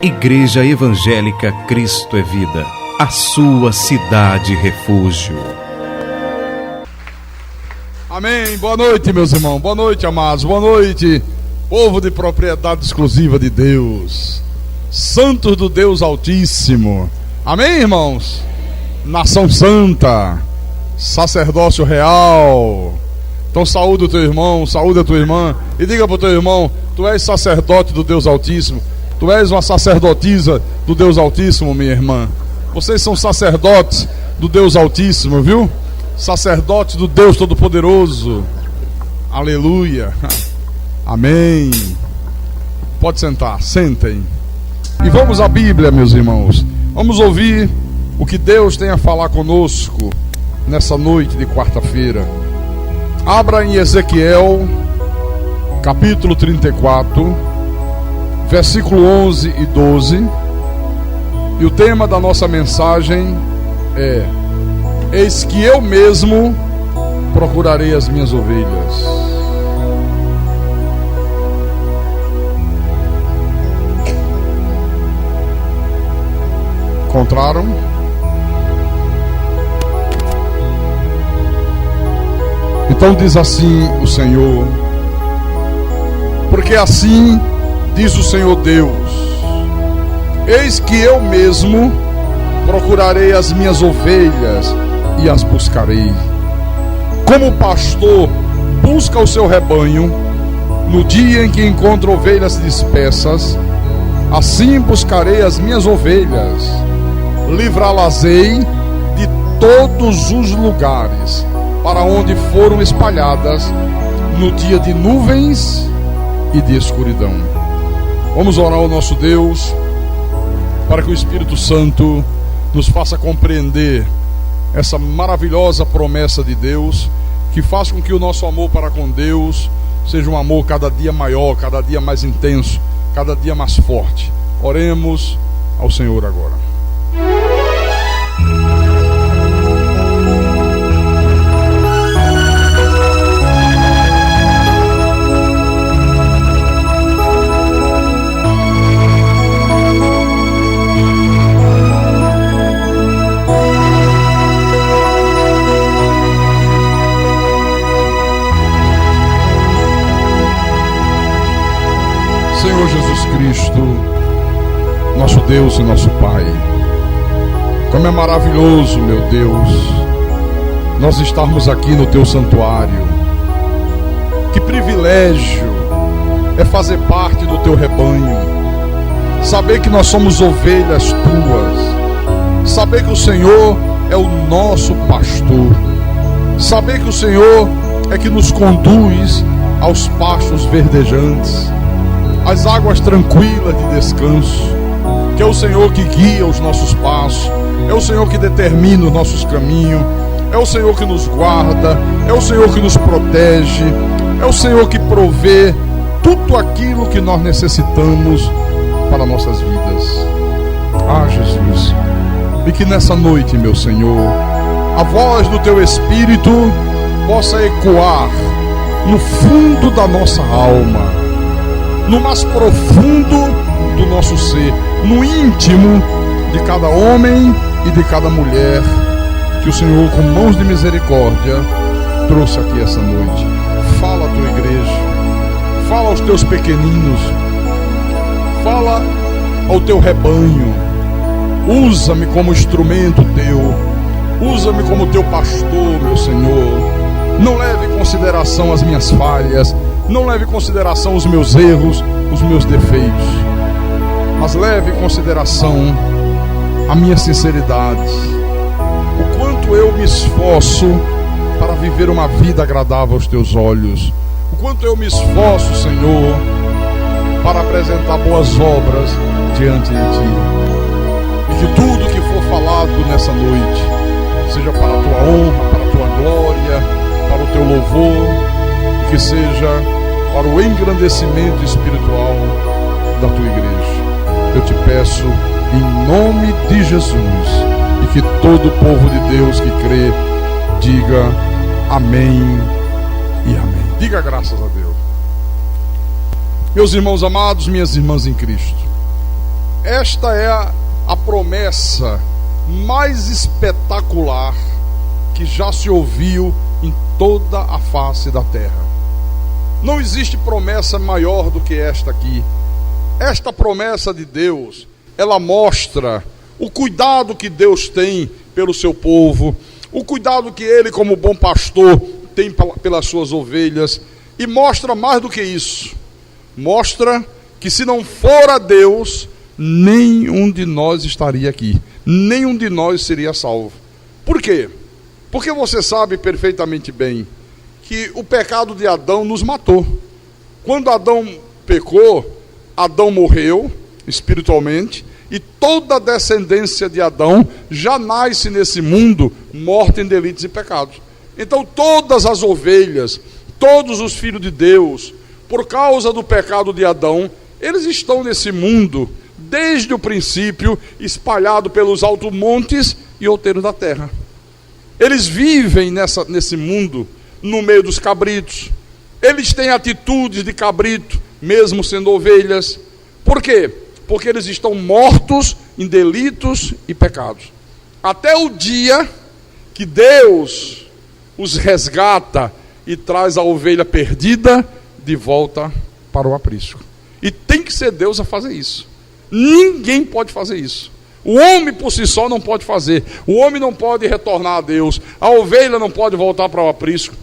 Igreja Evangélica Cristo é Vida, a sua cidade refúgio. Amém. Boa noite, meus irmãos. Boa noite, amados. Boa noite, povo de propriedade exclusiva de Deus, santos do Deus Altíssimo. Amém, irmãos? Nação santa, sacerdócio real. Então saúde o teu irmão, saúde a tua irmã e diga para o teu irmão: tu és sacerdote do Deus Altíssimo. Tu és uma sacerdotisa do Deus Altíssimo, minha irmã. Vocês são sacerdotes do Deus Altíssimo, viu? Sacerdotes do Deus Todo-Poderoso. Aleluia. Amém. Pode sentar, sentem. E vamos à Bíblia, meus irmãos. Vamos ouvir o que Deus tem a falar conosco nessa noite de quarta-feira. Abra em Ezequiel, capítulo 34. Versículo 11 e 12. E o tema da nossa mensagem é: eis que eu mesmo procurarei as minhas ovelhas. Encontraram? Então diz assim o Senhor: porque assim diz o Senhor Deus: eis que eu mesmo procurarei as minhas ovelhas e as buscarei. Como o pastor busca o seu rebanho no dia em que encontra ovelhas dispersas, assim buscarei as minhas ovelhas, livrá-las-ei de todos os lugares para onde foram espalhadas no dia de nuvens e de escuridão. Vamos orar ao nosso Deus para que o Espírito Santo nos faça compreender essa maravilhosa promessa de Deus, que faz com que o nosso amor para com Deus seja um amor cada dia maior, cada dia mais intenso, cada dia mais forte. Oremos ao Senhor agora. Senhor Jesus Cristo, nosso Deus e nosso Pai, como é maravilhoso, meu Deus, nós estarmos aqui no Teu santuário. Que privilégio é fazer parte do Teu rebanho, saber que nós somos ovelhas Tuas, saber que o Senhor é o nosso pastor, saber que o Senhor é que nos conduz aos pastos verdejantes, as águas tranquilas de descanso, que é o Senhor que guia os nossos passos, é o Senhor que determina os nossos caminhos, é o Senhor que nos guarda, é o Senhor que nos protege, é o Senhor que provê tudo aquilo que nós necessitamos para nossas vidas. Ah, Jesus, e que nessa noite, meu Senhor, a voz do Teu Espírito possa ecoar no fundo da nossa alma, no mais profundo do nosso ser, no íntimo de cada homem e de cada mulher que o Senhor, com mãos de misericórdia, trouxe aqui essa noite. Fala à tua igreja, fala aos teus pequeninos, fala ao teu rebanho. Usa-me como instrumento teu, usa-me como teu pastor, meu Senhor. Não leve em consideração as minhas falhas, não leve em consideração os meus erros, os meus defeitos, mas leve em consideração a minha sinceridade, o quanto eu me esforço para viver uma vida agradável aos Teus olhos, o quanto eu me esforço, Senhor, para apresentar boas obras diante de Ti, e que tudo que for falado nessa noite seja para a Tua honra, para a Tua glória, para o Teu louvor, e que seja para o engrandecimento espiritual da Tua igreja. Eu te peço em nome de Jesus, e que todo o povo de Deus que crê diga amém e amém. Diga graças a Deus. Meus irmãos amados, minhas irmãs em Cristo, Esta é a promessa mais espetacular que já se ouviu em toda a face da terra. Não existe promessa maior do que esta aqui. Esta promessa de Deus, ela mostra o cuidado que Deus tem pelo seu povo, o cuidado que Ele, como bom pastor, tem pelas suas ovelhas, e mostra mais do que isso. Mostra que se não fora Deus, nenhum de nós estaria aqui, nenhum de nós seria salvo. Por quê? Porque você sabe perfeitamente bem que o pecado de Adão nos matou. Quando Adão pecou, Adão morreu espiritualmente, e toda a descendência de Adão já nasce nesse mundo morta em delitos e pecados. Então todas as ovelhas, todos os filhos de Deus, por causa do pecado de Adão, eles estão nesse mundo desde o princípio, espalhado pelos altos montes e outeiros da terra. Eles vivem nesse mundo no meio dos cabritos. Eles têm atitudes de cabrito, mesmo sendo ovelhas. Por quê? Porque eles estão mortos em delitos e pecados. Até o dia que Deus os resgata e traz a ovelha perdida de volta para o aprisco. E tem que ser Deus a fazer isso. Ninguém pode fazer isso. O homem por si só não pode fazer. O homem não pode retornar a Deus. A ovelha não pode voltar para o aprisco.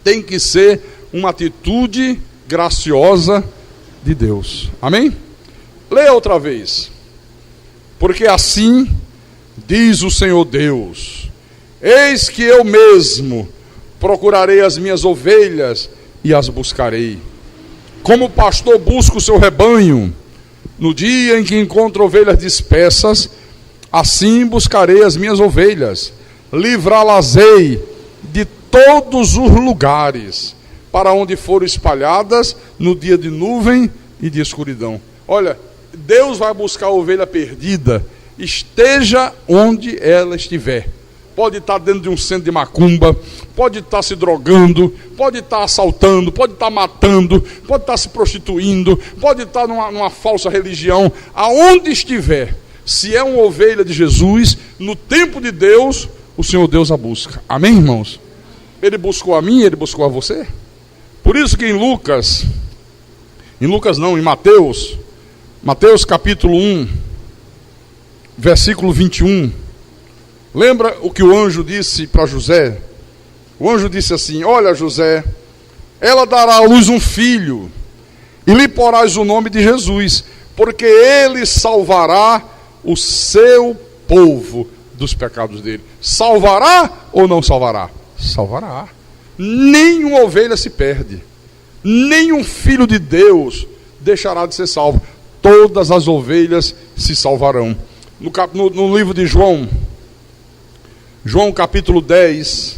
Tem que ser uma atitude graciosa de Deus. Amém? Leia outra vez. Porque assim diz o Senhor Deus: eis que eu mesmo procurarei as minhas ovelhas e as buscarei. Como o pastor busca o seu rebanho no dia em que encontro ovelhas dispersas, assim buscarei as minhas ovelhas, livrá-las-ei de todos os lugares para onde foram espalhadas no dia de nuvem e de escuridão. Olha, Deus vai buscar a ovelha perdida, esteja onde ela estiver. Pode estar dentro de um centro de macumba, pode estar se drogando, pode estar assaltando, pode estar matando, pode estar se prostituindo, pode estar numa falsa religião. Aonde estiver, se é uma ovelha de Jesus, no tempo de Deus, o Senhor Deus a busca. Amém, irmãos? Ele buscou a mim, Ele buscou a você. Por isso que em Mateus capítulo 1, versículo 21, lembra o que o anjo disse para José? O anjo disse assim: olha, José, ela dará à luz um filho, e lhe porás o nome de Jesus, porque ele salvará o seu povo dos pecados dele. Salvará ou não salvará? Salvará. Nenhuma ovelha se perde, nenhum filho de Deus deixará de ser salvo. Todas as ovelhas se salvarão. No livro de João capítulo 10,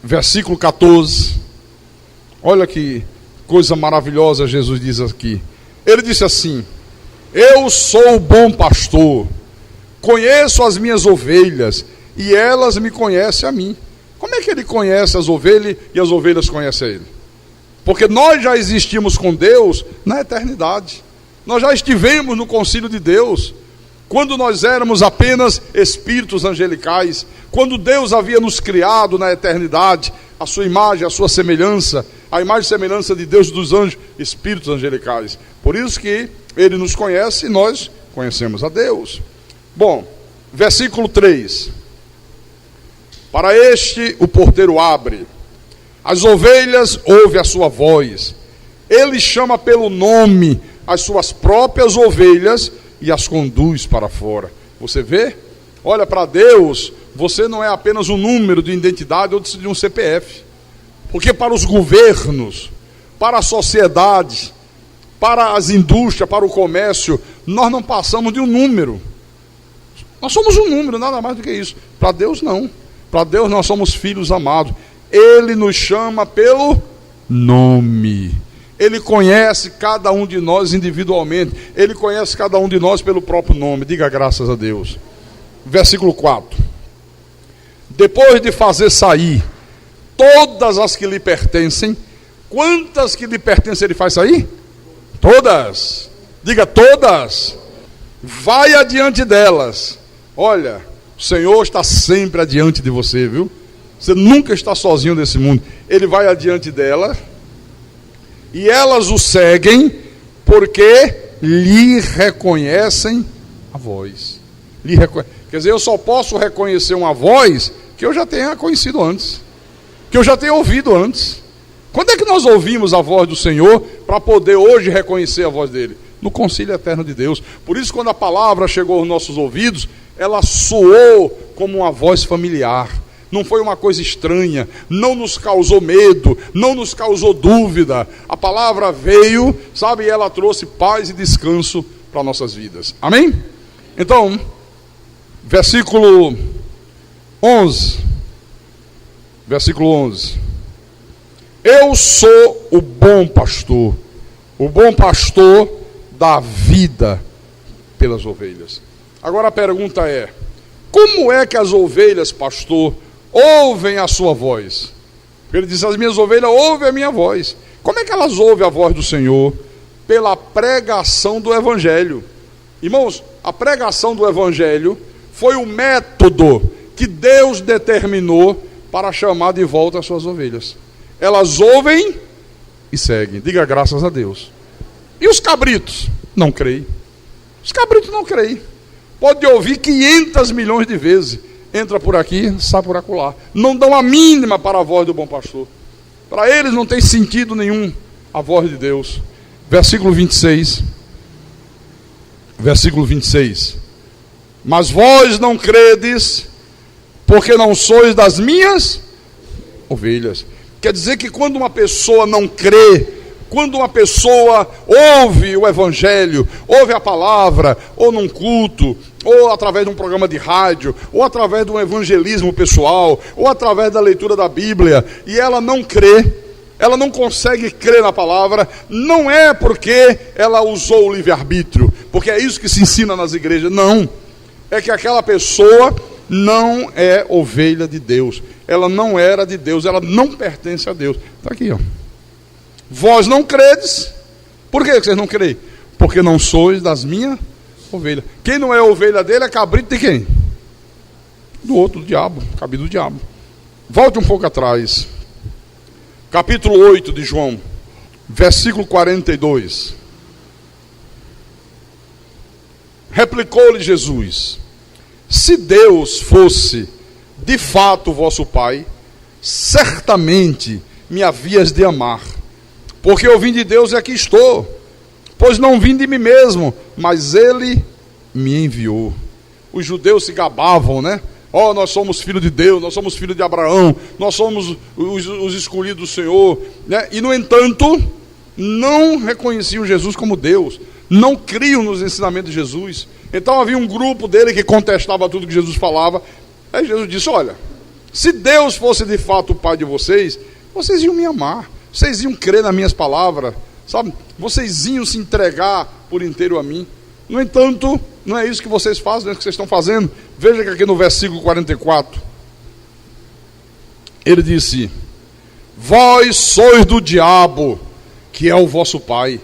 versículo 14, olha que coisa maravilhosa Jesus diz aqui. Ele disse assim: eu sou o bom pastor, conheço as minhas ovelhas e elas me conhecem a mim. Como é que ele conhece as ovelhas e as ovelhas conhecem ele? Porque nós já existimos com Deus na eternidade. Nós já estivemos no concílio de Deus, quando nós éramos apenas espíritos angelicais, quando Deus havia nos criado na eternidade, a sua imagem, a sua semelhança, a imagem e semelhança de Deus e dos anjos, espíritos angelicais. Por isso que Ele nos conhece e nós conhecemos a Deus. Bom, versículo 3. Para este o porteiro abre, as ovelhas ouvem a sua voz, ele chama pelo nome as suas próprias ovelhas e as conduz para fora. Você vê? Olha, para Deus, você não é apenas um número de identidade ou de um CPF. Porque para os governos, para a sociedade, para as indústrias, para o comércio, nós não passamos de um número. Nós somos um número, nada mais do que isso. Para Deus, não. Para Deus, nós somos filhos amados. Ele nos chama pelo nome. Ele conhece cada um de nós individualmente. Ele conhece cada um de nós pelo próprio nome. Diga graças a Deus. Versículo 4. Depois de fazer sair todas as que lhe pertencem, quantas que lhe pertencem ele faz sair? Todas. Diga todas. Vai adiante delas. Olha, o Senhor está sempre adiante de você, viu? Você nunca está sozinho nesse mundo. Ele vai adiante delas e elas o seguem porque lhe reconhecem a voz. Quer dizer, eu só posso reconhecer uma voz que eu já tenha conhecido antes, que eu já tenha ouvido antes. Quando é que nós ouvimos a voz do Senhor para poder hoje reconhecer a voz dele? No concílio eterno de Deus. Por isso, quando a palavra chegou aos nossos ouvidos, ela soou como uma voz familiar. Não foi uma coisa estranha, não nos causou medo, não nos causou dúvida. A palavra veio, sabe, e ela trouxe paz e descanso para nossas vidas. Amém? Então, versículo 11. Versículo 11. Eu sou o bom pastor dá vida pelas ovelhas. Agora a pergunta é: como é que as ovelhas, pastor, ouvem a sua voz? Ele diz: as minhas ovelhas ouvem a minha voz. Como é que elas ouvem a voz do Senhor? Pela pregação do Evangelho. Irmãos, a pregação do Evangelho foi o método que Deus determinou para chamar de volta as suas ovelhas. Elas ouvem e seguem. Diga graças a Deus. E os cabritos? Não creem. Os cabritos não creem. Pode ouvir 500 milhões de vezes. Entra por aqui, sai por acolá. Não dão a mínima para a voz do bom pastor. Para eles não tem sentido nenhum a voz de Deus. Versículo 26. Versículo 26. Mas vós não credes, porque não sois das minhas ovelhas. Quer dizer que quando uma pessoa não crê, quando uma pessoa ouve o Evangelho, ouve a palavra, ou num culto, ou através de um programa de rádio, ou através de um evangelismo pessoal, ou através da leitura da Bíblia, e ela não crê, ela não consegue crer na palavra, não é porque ela usou o livre-arbítrio, porque é isso que se ensina nas igrejas, não. É que aquela pessoa não é ovelha de Deus, ela não era de Deus, ela não pertence a Deus. Está aqui, ó. Vós não credes. Por que vocês não creem? Porque não sois das minhas ovelhas. Quem não é ovelha dele é cabrito de quem? Do outro, do diabo, cabrito do diabo. Volte um pouco atrás. Capítulo 8 de João, versículo 42. Replicou-lhe Jesus: se Deus fosse de fato vosso Pai, certamente me havias de amar, porque eu vim de Deus e aqui estou. Pois não vim de mim mesmo, mas Ele me enviou. Os judeus se gabavam, né? Oh, nós somos filhos de Deus, nós somos filhos de Abraão, nós somos os escolhidos do Senhor, né? E no entanto, não reconheciam Jesus como Deus, não criam nos ensinamentos de Jesus. Então havia um grupo dele que contestava tudo que Jesus falava. Aí Jesus disse: olha, se Deus fosse de fato o Pai de vocês, vocês iam me amar, vocês iam crer nas minhas palavras, sabe? Vocês iam se entregar por inteiro a mim. No entanto, não é isso que vocês fazem, não é isso que vocês estão fazendo. Veja que aqui no versículo 44, ele disse: vós sois do diabo, que é o vosso pai.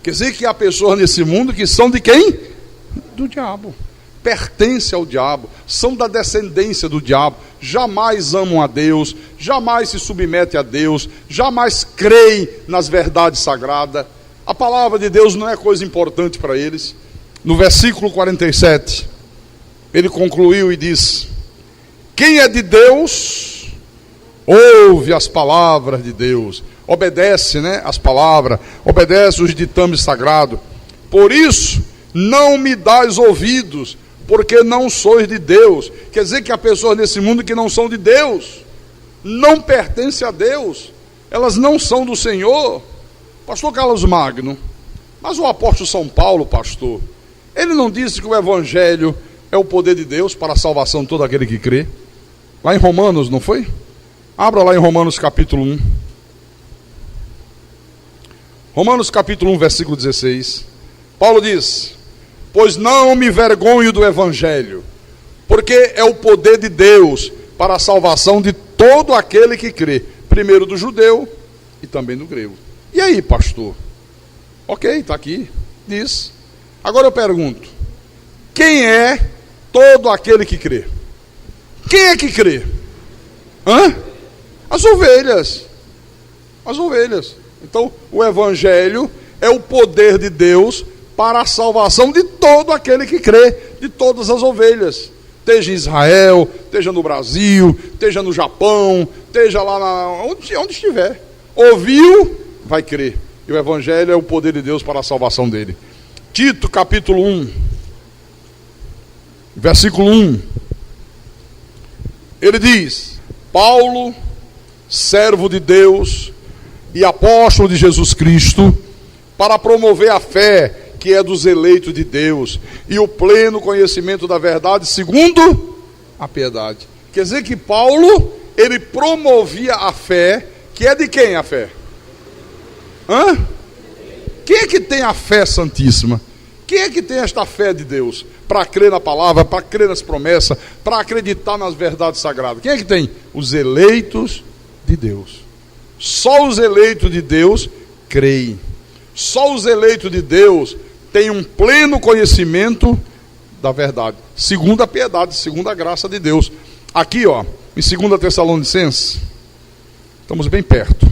Quer dizer que há pessoas nesse mundo que são de quem? Do diabo. Pertencem ao diabo, são da descendência do diabo, jamais amam a Deus, jamais se submetem a Deus, jamais creem nas verdades sagradas. A palavra de Deus não é coisa importante para eles. No versículo 47, ele concluiu e disse: quem é de Deus, ouve as palavras de Deus, obedece, né, as palavras, obedece os ditames sagrados. Por isso, não me dais ouvidos, porque não sois de Deus. Quer dizer que há pessoas nesse mundo que não são de Deus, não pertencem a Deus, elas não são do Senhor. Pastor Carlos Magno, mas o apóstolo São Paulo, pastor, ele não disse que o Evangelho é o poder de Deus para a salvação de todo aquele que crê? Lá em Romanos, não foi? Abra lá em Romanos capítulo 1. Romanos capítulo 1, versículo 16. Paulo diz: pois não me vergonho do Evangelho, porque é o poder de Deus para a salvação de todo aquele que crê, primeiro do judeu e também do grego. E aí, pastor? Ok, está aqui, diz. Agora eu pergunto: quem é todo aquele que crê? Quem é que crê? As ovelhas. As ovelhas. Então, o Evangelho é o poder de Deus para a salvação de todo aquele que crê, de todas as ovelhas. Esteja em Israel, esteja no Brasil, esteja no Japão, esteja lá onde estiver. Ouviu, vai crer. E o Evangelho é o poder de Deus para a salvação dele. Tito, capítulo 1, versículo 1. Ele diz: Paulo, servo de Deus e apóstolo de Jesus Cristo, para promover a fé que é dos eleitos de Deus e o pleno conhecimento da verdade segundo a piedade. Quer dizer que Paulo, ele promovia a fé, que é de quem a fé? Quem é que tem a fé santíssima? Quem é que tem esta fé de Deus? Para crer na palavra, para crer nas promessas, para acreditar nas verdades sagradas. Quem é que tem? Os eleitos de Deus. Só os eleitos de Deus creem. Só os eleitos de Deus têm um pleno conhecimento da verdade, segundo a piedade, segundo a graça de Deus. Aqui, em 2 Tessalonicenses, estamos bem perto.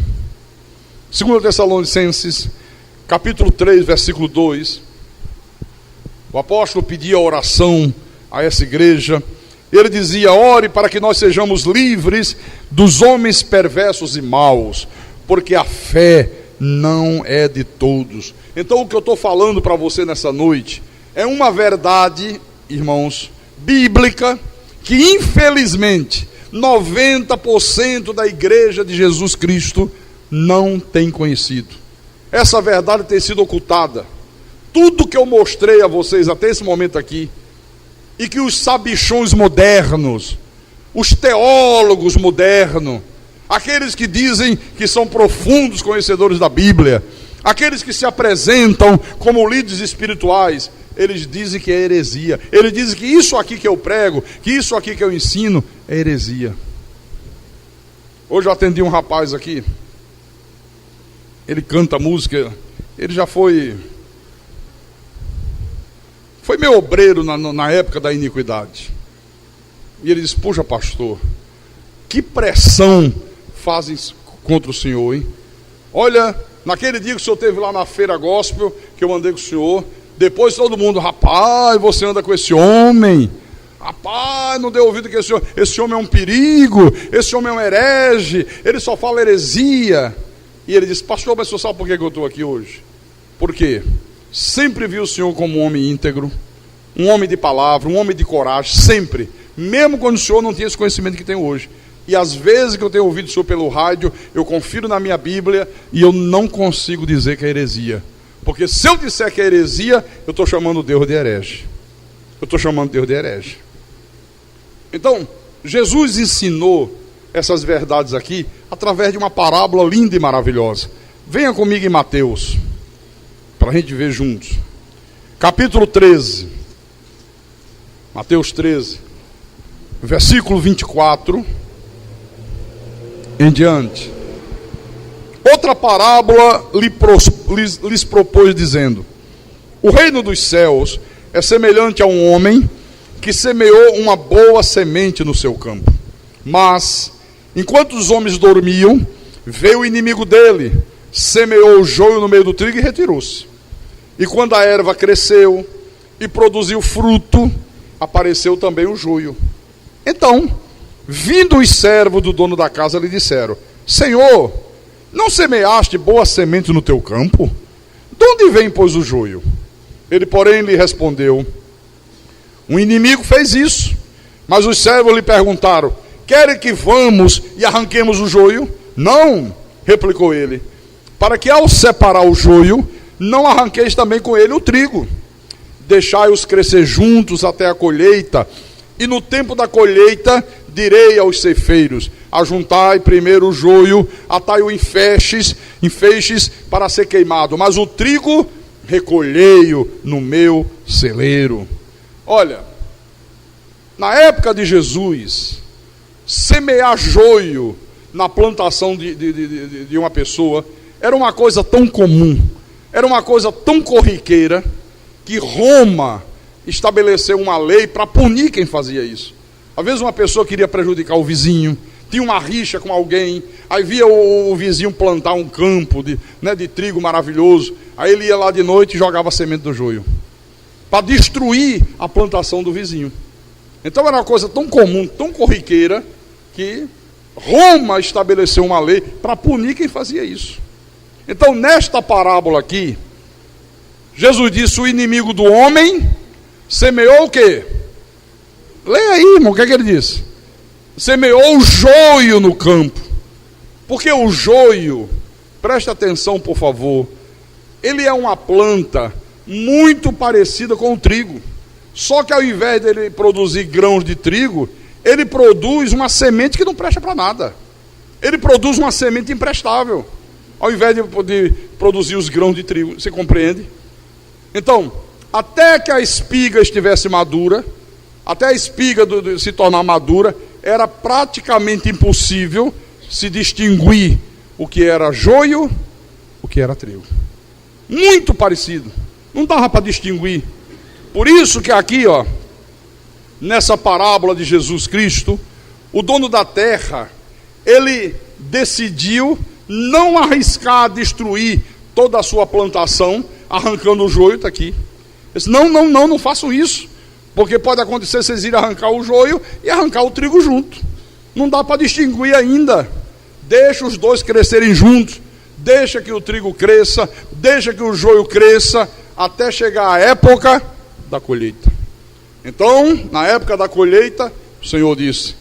2 Tessalonicenses, capítulo 3, versículo 2. O apóstolo pedia oração a essa igreja. Ele dizia: ore para que nós sejamos livres dos homens perversos e maus, porque a fé não é de todos. Então o que eu estou falando para você nessa noite é uma verdade, irmãos, bíblica, que infelizmente 90% da igreja de Jesus Cristo não tem conhecido. Essa verdade tem sido ocultada. Tudo que eu mostrei a vocês até esse momento aqui, e que os sabichões modernos, os teólogos modernos, aqueles que dizem que são profundos conhecedores da Bíblia, aqueles que se apresentam como líderes espirituais, eles dizem que é heresia. Eles dizem que isso aqui que eu prego, que isso aqui que eu ensino é heresia. Hoje eu atendi um rapaz aqui, ele canta música, ele já foi meu obreiro na época da iniquidade. E ele disse: puxa, pastor, que pressão fazem contra o senhor, hein? Olha, naquele dia que o senhor esteve lá na feira gospel, que eu andei com o senhor, depois todo mundo: rapaz, você anda com esse homem, rapaz, não deu ouvido que esse homem é um perigo, esse homem é um herege, ele só fala heresia. E ele disse: pastor, mas o senhor sabe por que eu estou aqui hoje? Por quê? Sempre vi o senhor como um homem íntegro, um homem de palavra, um homem de coragem, sempre, mesmo quando o senhor não tinha esse conhecimento que tem hoje. E às vezes que eu tenho ouvido o senhor pelo rádio, eu confiro na minha Bíblia e eu não consigo dizer que é heresia. Porque se eu disser que é heresia, eu estou chamando Deus de herege. Eu estou chamando Deus de herege. Então, Jesus ensinou essas verdades aqui através de uma parábola linda e maravilhosa. Venha comigo em Mateus, para a gente ver juntos. Capítulo 13. Mateus 13. Versículo 24 em diante. Outra parábola lhes propôs, dizendo: o reino dos céus é semelhante a um homem que semeou uma boa semente no seu campo. Mas, enquanto os homens dormiam, veio o inimigo dele, semeou o joio no meio do trigo e retirou-se. E quando a erva cresceu e produziu fruto, apareceu também o joio. Então, vindo os servos do dono da casa, lhe disseram: Senhor, não semeaste boa semente no teu campo? De onde vem, pois, o joio? Ele, porém, lhe respondeu: um inimigo fez isso. Mas os servos lhe perguntaram: querem que vamos e arranquemos o joio? Não, replicou ele, para que ao separar o joio, não arranqueis também com ele o trigo. Deixai-os crescer juntos até a colheita, e no tempo da colheita direi aos ceifeiros: ajuntai primeiro o joio, atai-o em feixes para ser queimado, mas o trigo recolhei-o no meu celeiro. Olha, na época de Jesus, semear joio na plantação de uma pessoa era uma coisa tão comum, era uma coisa tão corriqueira, que que Roma estabeleceu uma lei para punir quem fazia isso. Às vezes uma pessoa queria prejudicar o vizinho, tinha uma rixa com alguém, aí via o vizinho plantar um campo de trigo maravilhoso, aí ele ia lá de noite e jogava a semente do joio, para destruir a plantação do vizinho. Então era uma coisa tão comum, tão corriqueira, que Roma estabeleceu uma lei para punir quem fazia isso. Então nesta parábola aqui, Jesus disse: o inimigo do homem semeou o quê? Leia aí, irmão, o que é que ele disse? Semeou o joio no campo. Porque o joio, preste atenção por favor, ele é uma planta muito parecida com o trigo. Só que ao invés dele produzir grãos de trigo, ele produz uma semente que não presta para nada. Ele produz uma semente imprestável, ao invés de poder produzir os grãos de trigo. Você compreende? Então, até que a espiga estivesse madura, até a espiga se tornar madura, era praticamente impossível se distinguir o que era joio, o que era trigo. Muito parecido. Não dava para distinguir. Por isso que aqui, nessa parábola de Jesus Cristo, o dono da terra, ele decidiu não arriscar destruir toda a sua plantação, arrancando o joio. Está aqui. Ele disse: não façam isso, porque pode acontecer vocês irem arrancar o joio e arrancar o trigo junto. Não dá para distinguir ainda. Deixa os dois crescerem juntos, deixa que o trigo cresça, deixa que o joio cresça, até chegar a época da colheita. Então, na época da colheita, o Senhor disse: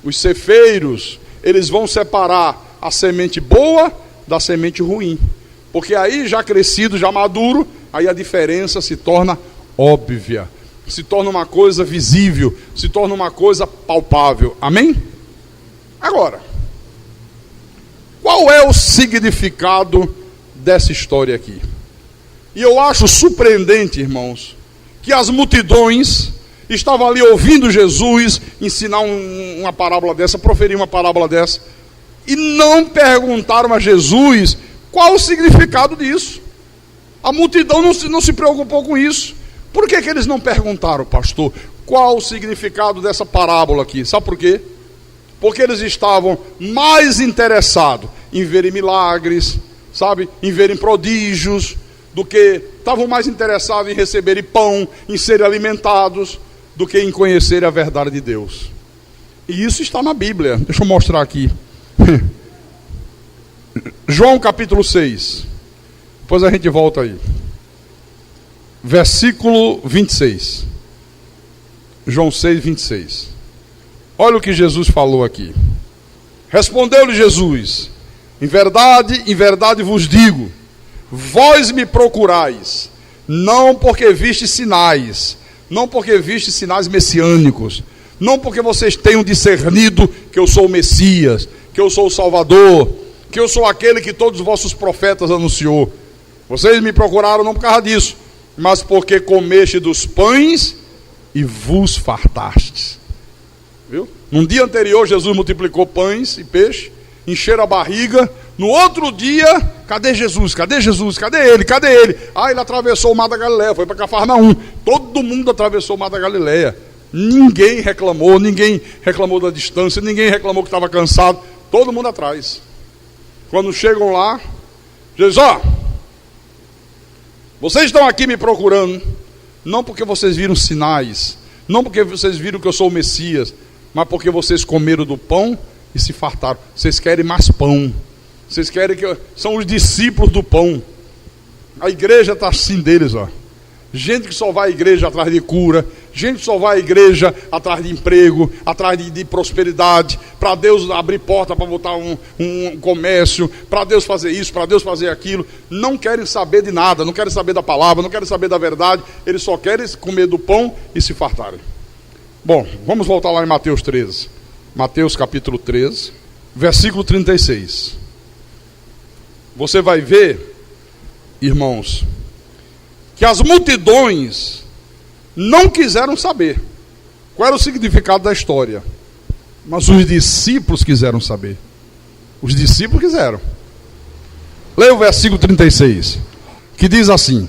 os cefeiros, eles vão separar a semente boa da semente ruim, porque aí já crescido, já maduro, aí a diferença se torna óbvia, se torna uma coisa visível, se torna uma coisa palpável. Amém? Agora, qual é o significado dessa história aqui? E eu acho surpreendente, irmãos, que as multidões estavam ali ouvindo Jesus ensinar uma parábola dessa, proferir uma parábola dessa, e não perguntaram a Jesus qual o significado disso. A multidão não se preocupou com isso. Por que eles não perguntaram, pastor, qual o significado dessa parábola aqui? Sabe por quê? Porque eles estavam mais interessados em verem milagres, sabe, em verem prodígios, do que estavam mais interessados em receberem pão, em serem alimentados, do que em conhecer a verdade de Deus. E isso está na Bíblia. Deixa eu mostrar aqui. João capítulo 6. Depois a gente volta aí. Versículo 26. João 6, 26. Olha o que Jesus falou aqui. Respondeu-lhe Jesus: em verdade vos digo, vós me procurais, não porque vistes sinais, não porque vistes sinais messiânicos, não porque vocês tenham discernido que eu sou o Messias, que eu sou o Salvador, que eu sou aquele que todos os vossos profetas anunciou. Vocês me procuraram não por causa disso, mas porque comeste dos pães e vos fartastes. Viu? Num dia anterior Jesus multiplicou pães e peixe, encheram a barriga. No outro dia, cadê Jesus? Cadê Jesus? Cadê ele? Cadê ele? Ah, ele atravessou o mar da Galileia, foi para Cafarnaum. Todo mundo atravessou o mar da Galileia. Ninguém reclamou da distância, ninguém reclamou que estava cansado. Todo mundo atrás. Quando chegam lá, Jesus: vocês estão aqui me procurando, não porque vocês viram sinais, não porque vocês viram que eu sou o Messias, mas porque vocês comeram do pão e se fartaram. Vocês querem mais pão. Vocês querem que... São os discípulos do pão. A igreja está assim deles, Gente que só vai à igreja atrás de cura, gente que só vai à igreja atrás de emprego, atrás de prosperidade, para Deus abrir porta para botar um comércio, para Deus fazer isso, para Deus fazer aquilo. Não querem saber de nada, não querem saber da palavra, não querem saber da verdade. Eles só querem comer do pão e se fartarem. Bom, vamos voltar lá em Mateus 13. Mateus capítulo 13, versículo 36. Você vai ver, irmãos, que as multidões não quiseram saber qual era o significado da história, mas os discípulos quiseram saber. Os discípulos quiseram. Leia o versículo 36, que diz assim: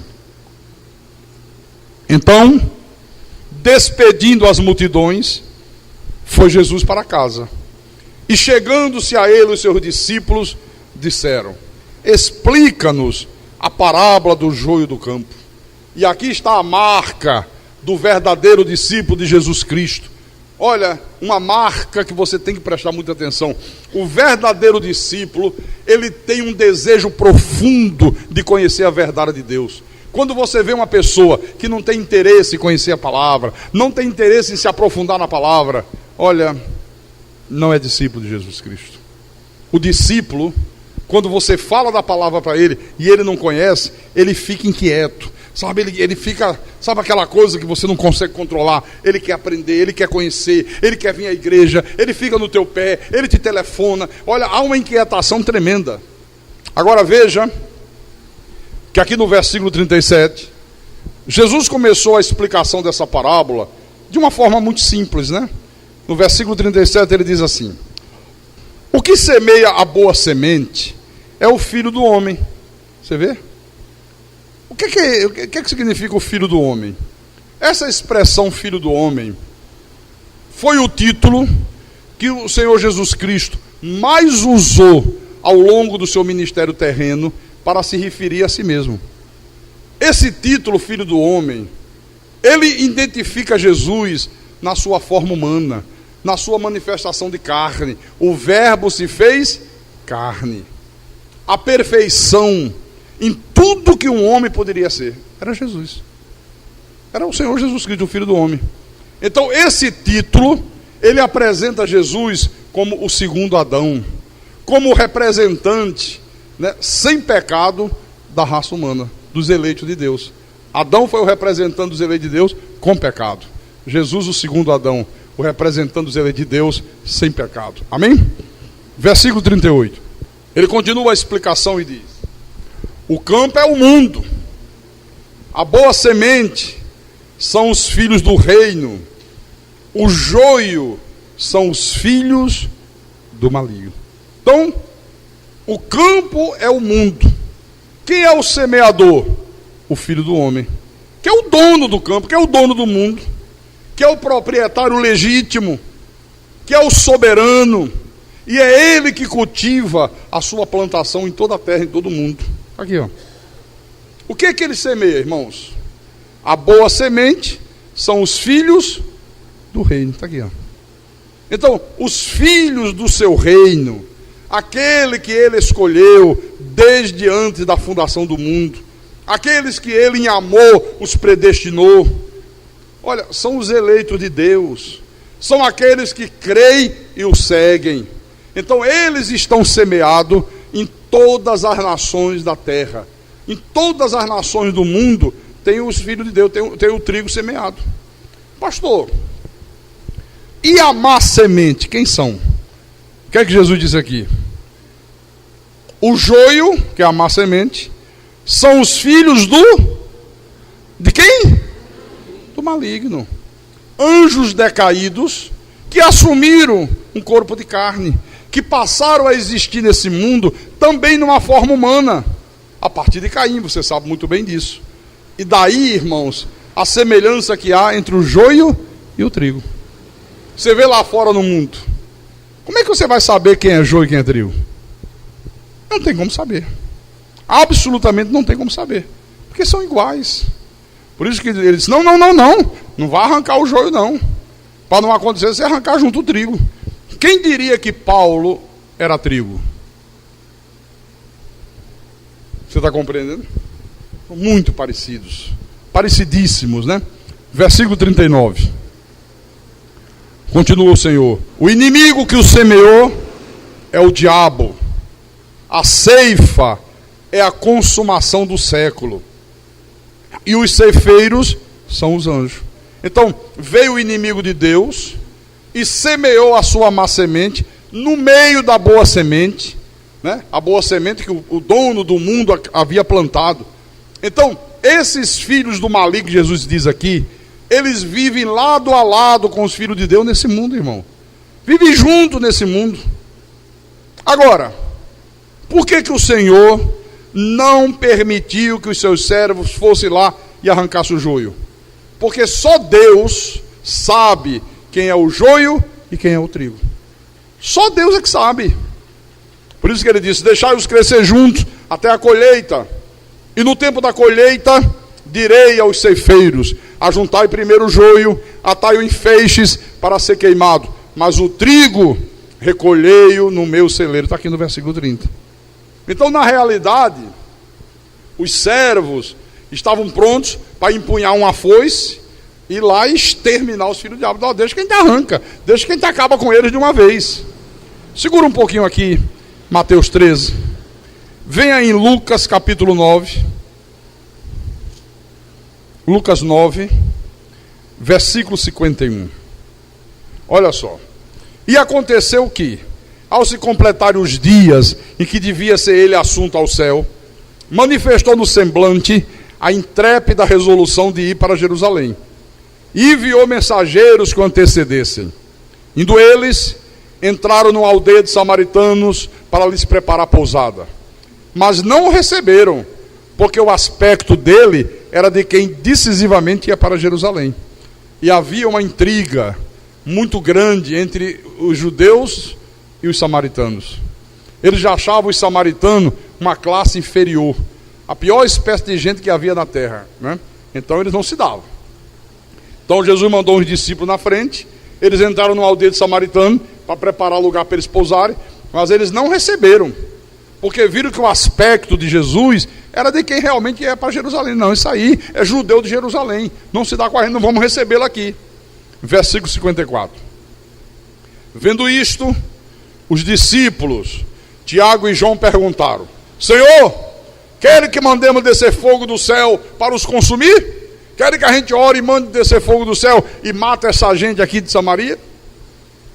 Então, despedindo as multidões, foi Jesus para casa. E chegando-se a ele, os seus discípulos disseram: explica-nos a parábola do joio do campo. E aqui está a marca do verdadeiro discípulo de Jesus Cristo. Olha, uma marca que você tem que prestar muita atenção. O verdadeiro discípulo, ele tem um desejo profundo de conhecer a verdade de Deus. Quando você vê uma pessoa que não tem interesse em conhecer a palavra, não tem interesse em se aprofundar na palavra, olha, não é discípulo de Jesus Cristo. O discípulo, quando você fala da palavra para ele e ele não conhece, ele fica inquieto. Sabe, ele fica, sabe aquela coisa que você não consegue controlar? Ele quer aprender, ele quer conhecer, ele quer vir à igreja, ele fica no teu pé, ele te telefona. Olha, há uma inquietação tremenda. Agora veja que aqui no versículo 37, Jesus começou a explicação dessa parábola de uma forma muito simples, né? No versículo 37 ele diz assim: o que semeia a boa semente é o filho do homem. Você vê? O que significa o filho do homem? Essa expressão filho do homem foi o título que o Senhor Jesus Cristo mais usou ao longo do seu ministério terreno para se referir a si mesmo. Esse título, filho do homem, ele identifica Jesus na sua forma humana, na sua manifestação de carne. O verbo se fez carne. A perfeição em tudo que um homem poderia ser era Jesus. Era o Senhor Jesus Cristo, o Filho do homem. Então esse título, ele apresenta Jesus como o segundo Adão, como o representante, né, sem pecado da raça humana, dos eleitos de Deus. Adão foi o representante dos eleitos de Deus com pecado. Jesus, o segundo Adão, o representante dos eleitos de Deus sem pecado. Amém? Versículo 38. Ele continua a explicação e diz: o campo é o mundo, a boa semente são os filhos do reino, o joio são os filhos do maligno. Então, o campo é o mundo. Quem é o semeador? O filho do homem, que é o dono do campo, que é o dono do mundo, que é o proprietário legítimo, que é o soberano, e é ele que cultiva a sua plantação em toda a terra, em todo o mundo. Aqui, ó. O que é que ele semeia, irmãos? A boa semente são os filhos do reino. Está aqui, ó. Então, os filhos do seu reino, aquele que ele escolheu desde antes da fundação do mundo, aqueles que ele em amor os predestinou, olha, são os eleitos de Deus, são aqueles que creem e o seguem. Então, eles estão semeados em todas as nações da terra. Em todas as nações do mundo tem os filhos de Deus, tem o trigo semeado. Pastor, e a má semente, quem são? O que é que Jesus diz aqui? O joio, que é a má semente, são os filhos de quem? Do maligno. Anjos decaídos que assumiram um corpo de carne, que passaram a existir nesse mundo também numa forma humana, a partir de Caim, você sabe muito bem disso. E daí, irmãos, a semelhança que há entre o joio e o trigo. Você vê lá fora no mundo, como é que você vai saber quem é joio e quem é trigo? Não tem como saber. Absolutamente não tem como saber, porque são iguais. Por isso que ele disse: não vai arrancar o joio não, para não acontecer você arrancar junto o trigo. Quem diria que Paulo era trigo? Você está compreendendo? Muito parecidos, parecidíssimos, né? Versículo 39. Continua o Senhor: o inimigo que o semeou é o diabo, a ceifa é a consumação do século, e os ceifeiros são os anjos. Então, veio o inimigo de Deus e semeou a sua má semente no meio da boa semente, né? A boa semente que o dono do mundo havia plantado. Então, esses filhos do maligno, Jesus diz aqui, eles vivem lado a lado com os filhos de Deus nesse mundo, irmão. Vivem junto nesse mundo. Agora, por que o Senhor não permitiu que os seus servos fossem lá e arrancassem o joio? Porque só Deus sabe quem é o joio e quem é o trigo. Só Deus é que sabe. Por isso que ele disse: deixai-os crescer juntos até a colheita. E no tempo da colheita, direi aos ceifeiros: ajuntai primeiro o joio, atai-o em feixes para ser queimado, mas o trigo recolhei-o no meu celeiro. Está aqui no versículo 30. Então, na realidade, os servos estavam prontos para empunhar uma foice e ir lá e exterminar os filhos do diabo. Não, deixa que a gente arranca, deixa que a gente acaba com eles de uma vez. Segura um pouquinho aqui, Mateus 13. Venha em Lucas capítulo 9. Lucas 9, versículo 51. Olha só. E aconteceu que, ao se completarem os dias em que devia ser ele assunto ao céu, manifestou no semblante a intrépida resolução de ir para Jerusalém. E enviou mensageiros que o antecedessem. Indo eles, entraram numa aldeia de samaritanos para lhes preparar pousada. Mas não o receberam, porque o aspecto dele era de quem decisivamente ia para Jerusalém. E havia uma intriga muito grande entre os judeus e os samaritanos. Eles já achavam os samaritanos uma classe inferior, a pior espécie de gente que havia na terra, né? Então eles não se davam. Então Jesus mandou os discípulos na frente. Eles entraram numa aldeia de samaritano para preparar lugar para eles pousarem, mas eles não receberam, porque viram que o aspecto de Jesus era de quem realmente ia para Jerusalém. Não, isso aí é judeu de Jerusalém, não se dá com a gente, não vamos recebê-lo aqui. Versículo 54. Vendo isto, os discípulos Tiago e João perguntaram: Senhor, quer que mandemos descer fogo do céu para os consumir? Quer que a gente ore e mande descer fogo do céu e mata essa gente aqui de Samaria?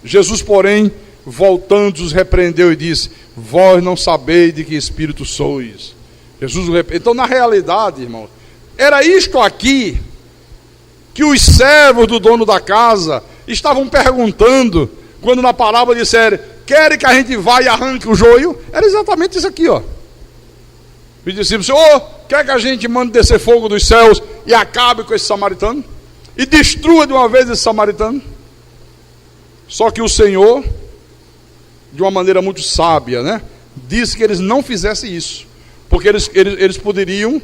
Jesus, porém, voltando, os repreendeu e disse: vós não sabeis de que espírito sois. Jesus o repreendeu. Então, na realidade, irmãos, era isto aqui que os servos do dono da casa estavam perguntando quando na parábola disseram: querem que a gente vá e arranque o joio? Era exatamente isso aqui, ó. Os discípulos: Senhor, quer que a gente mande descer fogo dos céus e acabe com esse samaritano? E destrua de uma vez esse samaritano? Só que o Senhor, de uma maneira muito sábia, né, disse que eles não fizessem isso, porque eles poderiam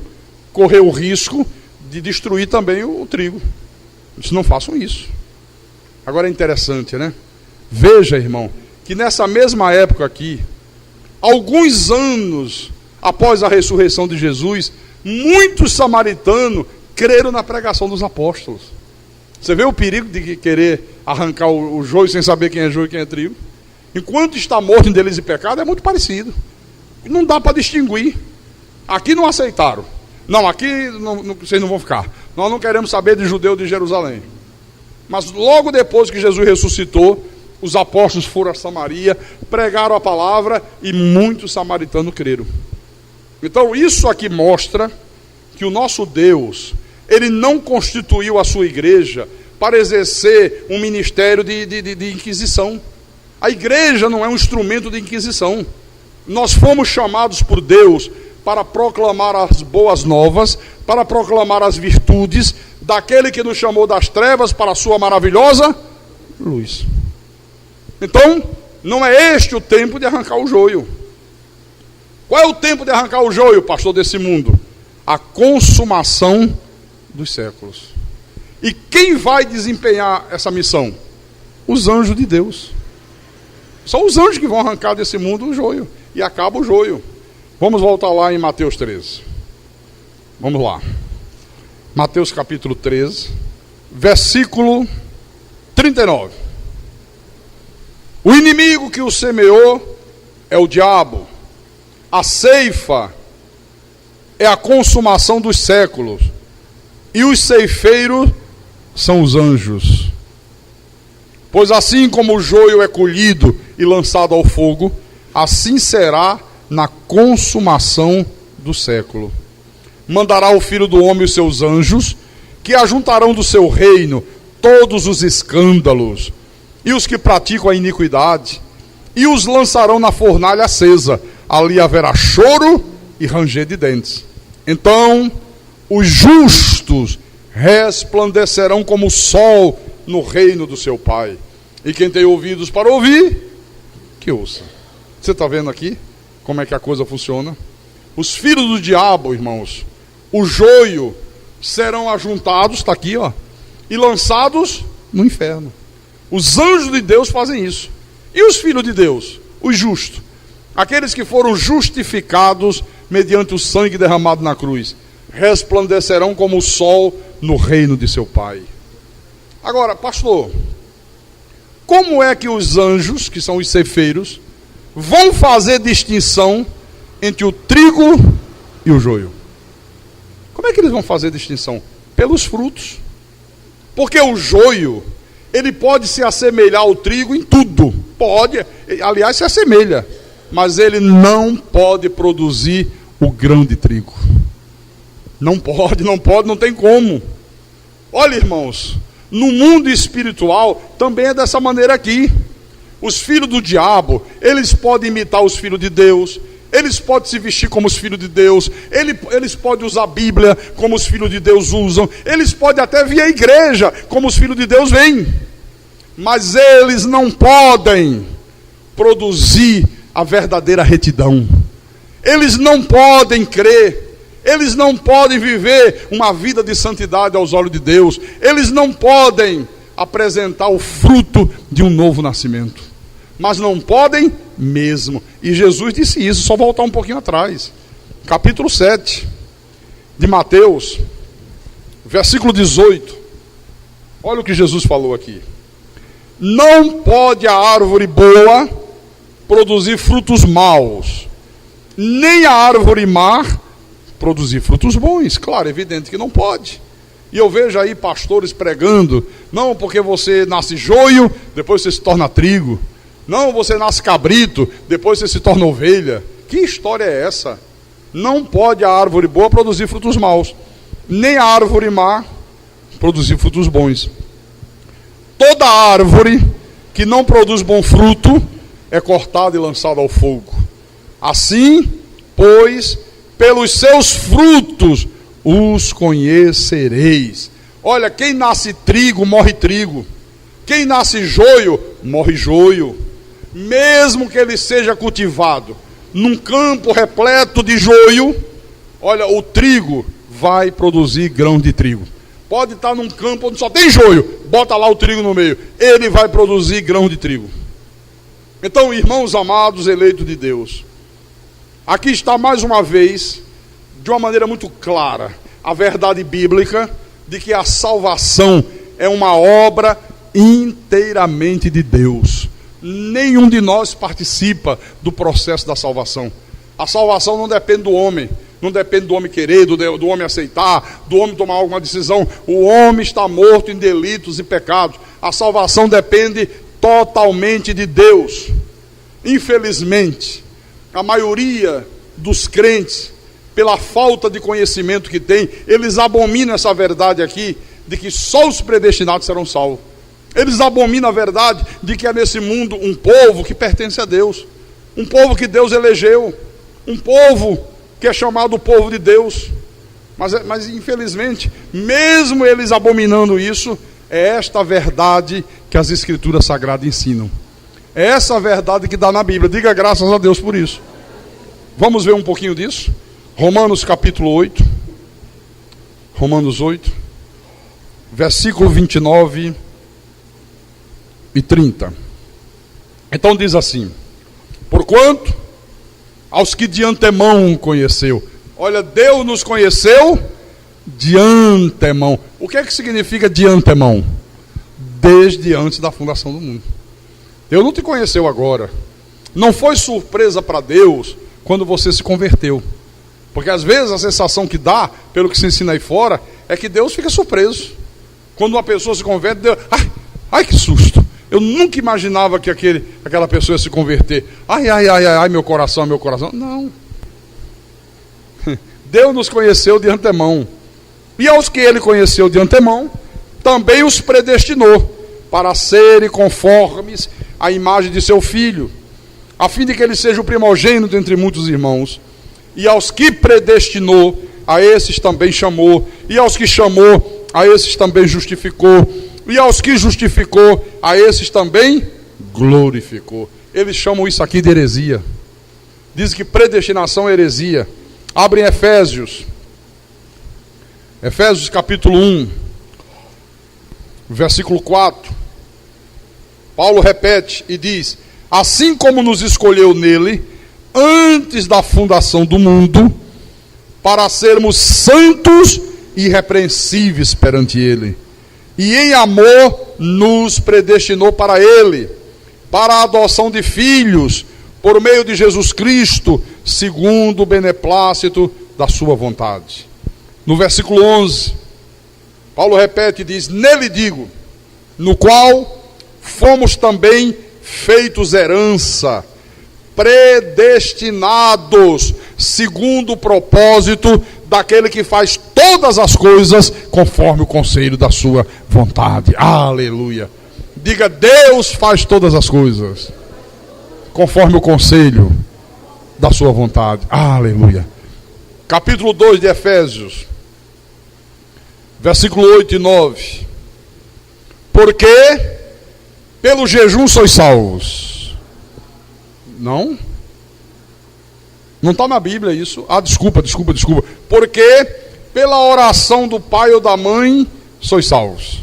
correr o risco de destruir também o trigo. Eles não façam isso. Agora é interessante, né? Veja, irmão, que nessa mesma época aqui, alguns anos após a ressurreição de Jesus, muitos samaritanos creram na pregação dos apóstolos. Você vê o perigo de querer arrancar o joio sem saber quem é joio e quem é trigo? Enquanto está morto em delitos e pecado, é muito parecido. Não dá para distinguir. Aqui não aceitaram. Não, aqui vocês não vão ficar. Nós não queremos saber de judeu de Jerusalém. Mas logo depois que Jesus ressuscitou, os apóstolos foram a Samaria, pregaram a palavra e muitos samaritanos creram. Então isso aqui mostra que o nosso Deus, ele não constituiu a sua igreja para exercer um ministério de inquisição. A igreja não é um instrumento de inquisição. Nós fomos chamados por Deus para proclamar as boas novas, para proclamar as virtudes daquele que nos chamou das trevas para a sua maravilhosa luz. Então, não é este o tempo de arrancar o joio. Qual é o tempo de arrancar o joio, pastor, desse mundo? A consumação dos séculos. E quem vai desempenhar essa missão? Os anjos de Deus. São os anjos que vão arrancar desse mundo o joio. E acaba o joio. Vamos voltar lá em Mateus 13. Vamos lá. Mateus capítulo 13, versículo 39. O inimigo que o semeou é o diabo. A ceifa é a consumação dos séculos. E os ceifeiros são os anjos. Pois assim como o joio é colhido e lançado ao fogo, assim será na consumação do século. Mandará o Filho do Homem os seus anjos, que ajuntarão do seu reino todos os escândalos e os que praticam a iniquidade, e os lançarão na fornalha acesa. Ali haverá choro e ranger de dentes. Então os justos resplandecerão como o sol no reino do seu Pai. E quem tem ouvidos para ouvir, que ouça. Você está vendo aqui como é que a coisa funciona? Os filhos do diabo, irmãos, o joio, serão ajuntados, está aqui, ó, e lançados no inferno. Os anjos de Deus fazem isso. E os filhos de Deus, os justos, aqueles que foram justificados mediante o sangue derramado na cruz, resplandecerão como o sol no reino de seu Pai. Agora, pastor, como é que os anjos, que são os ceifeiros, vão fazer distinção entre o trigo e o joio? Como é que eles vão fazer distinção? Pelos frutos. Porque o joio, ele pode se assemelhar ao trigo em tudo. Pode, aliás, se assemelha. Mas ele não pode produzir o grão de trigo. Não pode, não tem como. Olha, irmãos, no mundo espiritual também é dessa maneira aqui. Os filhos do diabo, eles podem imitar os filhos de Deus, eles podem se vestir como os filhos de Deus, eles podem usar a Bíblia como os filhos de Deus usam, eles podem até vir à igreja como os filhos de Deus vêm, mas eles não podem produzir a verdadeira retidão, eles não podem crer, eles não podem viver uma vida de santidade aos olhos de Deus, eles não podem apresentar o fruto de um novo nascimento, mas não podem mesmo. E Jesus disse isso, só voltar um pouquinho atrás, capítulo 7 de Mateus, versículo 18. Olha o que Jesus falou aqui: não pode a árvore boa produzir frutos maus, nem a árvore má produzir frutos bons. Claro, evidente que não pode. E eu vejo aí pastores pregando: não, porque você nasce joio, depois você se torna trigo. Não, você nasce cabrito, depois você se torna ovelha. Que história é essa? Não pode a árvore boa produzir frutos maus, nem a árvore má produzir frutos bons. Toda árvore que não produz bom fruto é cortada e lançada ao fogo. Assim, pois, pelos seus frutos os conhecereis. Olha, quem nasce trigo, morre trigo. Quem nasce joio, morre joio. Mesmo que ele seja cultivado num campo repleto de joio, olha, o trigo vai produzir grão de trigo. Pode estar num campo onde só tem joio, bota lá o trigo no meio, ele vai produzir grão de trigo. Então, irmãos amados, eleitos de Deus, aqui está mais uma vez, de uma maneira muito clara, a verdade bíblica de que a salvação é uma obra inteiramente de Deus. Nenhum de nós participa do processo da salvação. A salvação não depende do homem, não depende do homem querer, do homem aceitar, do homem tomar alguma decisão. O homem está morto em delitos e pecados. A salvação depende totalmente de Deus. Infelizmente, a maioria dos crentes, pela falta de conhecimento que tem, eles abominam essa verdade aqui, de que só os predestinados serão salvos. Eles abominam a verdade de que há nesse mundo um povo que pertence a Deus, um povo que Deus elegeu, um povo que é chamado povo de Deus. Mas infelizmente, mesmo eles abominando isso, é esta verdade que as Escrituras Sagradas ensinam. É essa verdade que dá na Bíblia. Diga graças a Deus por isso. Vamos ver um pouquinho disso? Romanos capítulo 8. Romanos 8, versículo 29 e 30. Então diz assim: porquanto aos que de antemão conheceu. Olha, Deus nos conheceu de antemão. O que é que significa de antemão? Desde antes da fundação do mundo. Deus não te conheceu agora. Não foi surpresa para Deus quando você se converteu. Porque às vezes a sensação que dá, pelo que se ensina aí fora, é que Deus fica surpreso. Quando uma pessoa se converte, Deus, ai que susto. Eu nunca imaginava que aquela pessoa ia se converter. Ai, meu coração. Não. Deus nos conheceu de antemão. E aos que Ele conheceu de antemão, também os predestinou para serem conformes à imagem de seu Filho, a fim de que Ele seja o primogênito entre muitos irmãos. E aos que predestinou, a esses também chamou. E aos que chamou, a esses também justificou. E aos que justificou, a esses também glorificou. Eles chamam isso aqui de heresia. Dizem que predestinação é heresia. Abrem Efésios. Efésios capítulo 1, versículo 4. Paulo repete e diz: assim como nos escolheu nele, antes da fundação do mundo, para sermos santos e irrepreensíveis perante ele, e em amor nos predestinou para ele, para a adoção de filhos, por meio de Jesus Cristo, segundo o beneplácito da sua vontade. No versículo 11, Paulo repete e diz: nele digo, no qual fomos também feitos herança, predestinados, segundo o propósito daquele que faz todas as coisas conforme o conselho da sua vontade. Aleluia. Diga: Deus faz todas as coisas conforme o conselho da sua vontade. Aleluia. Capítulo 2 de Efésios, versículo 8 e 9. Porque pelo jejum sois salvos. Não está na Bíblia isso. Desculpa. Porque pela oração do pai ou da mãe sois salvos.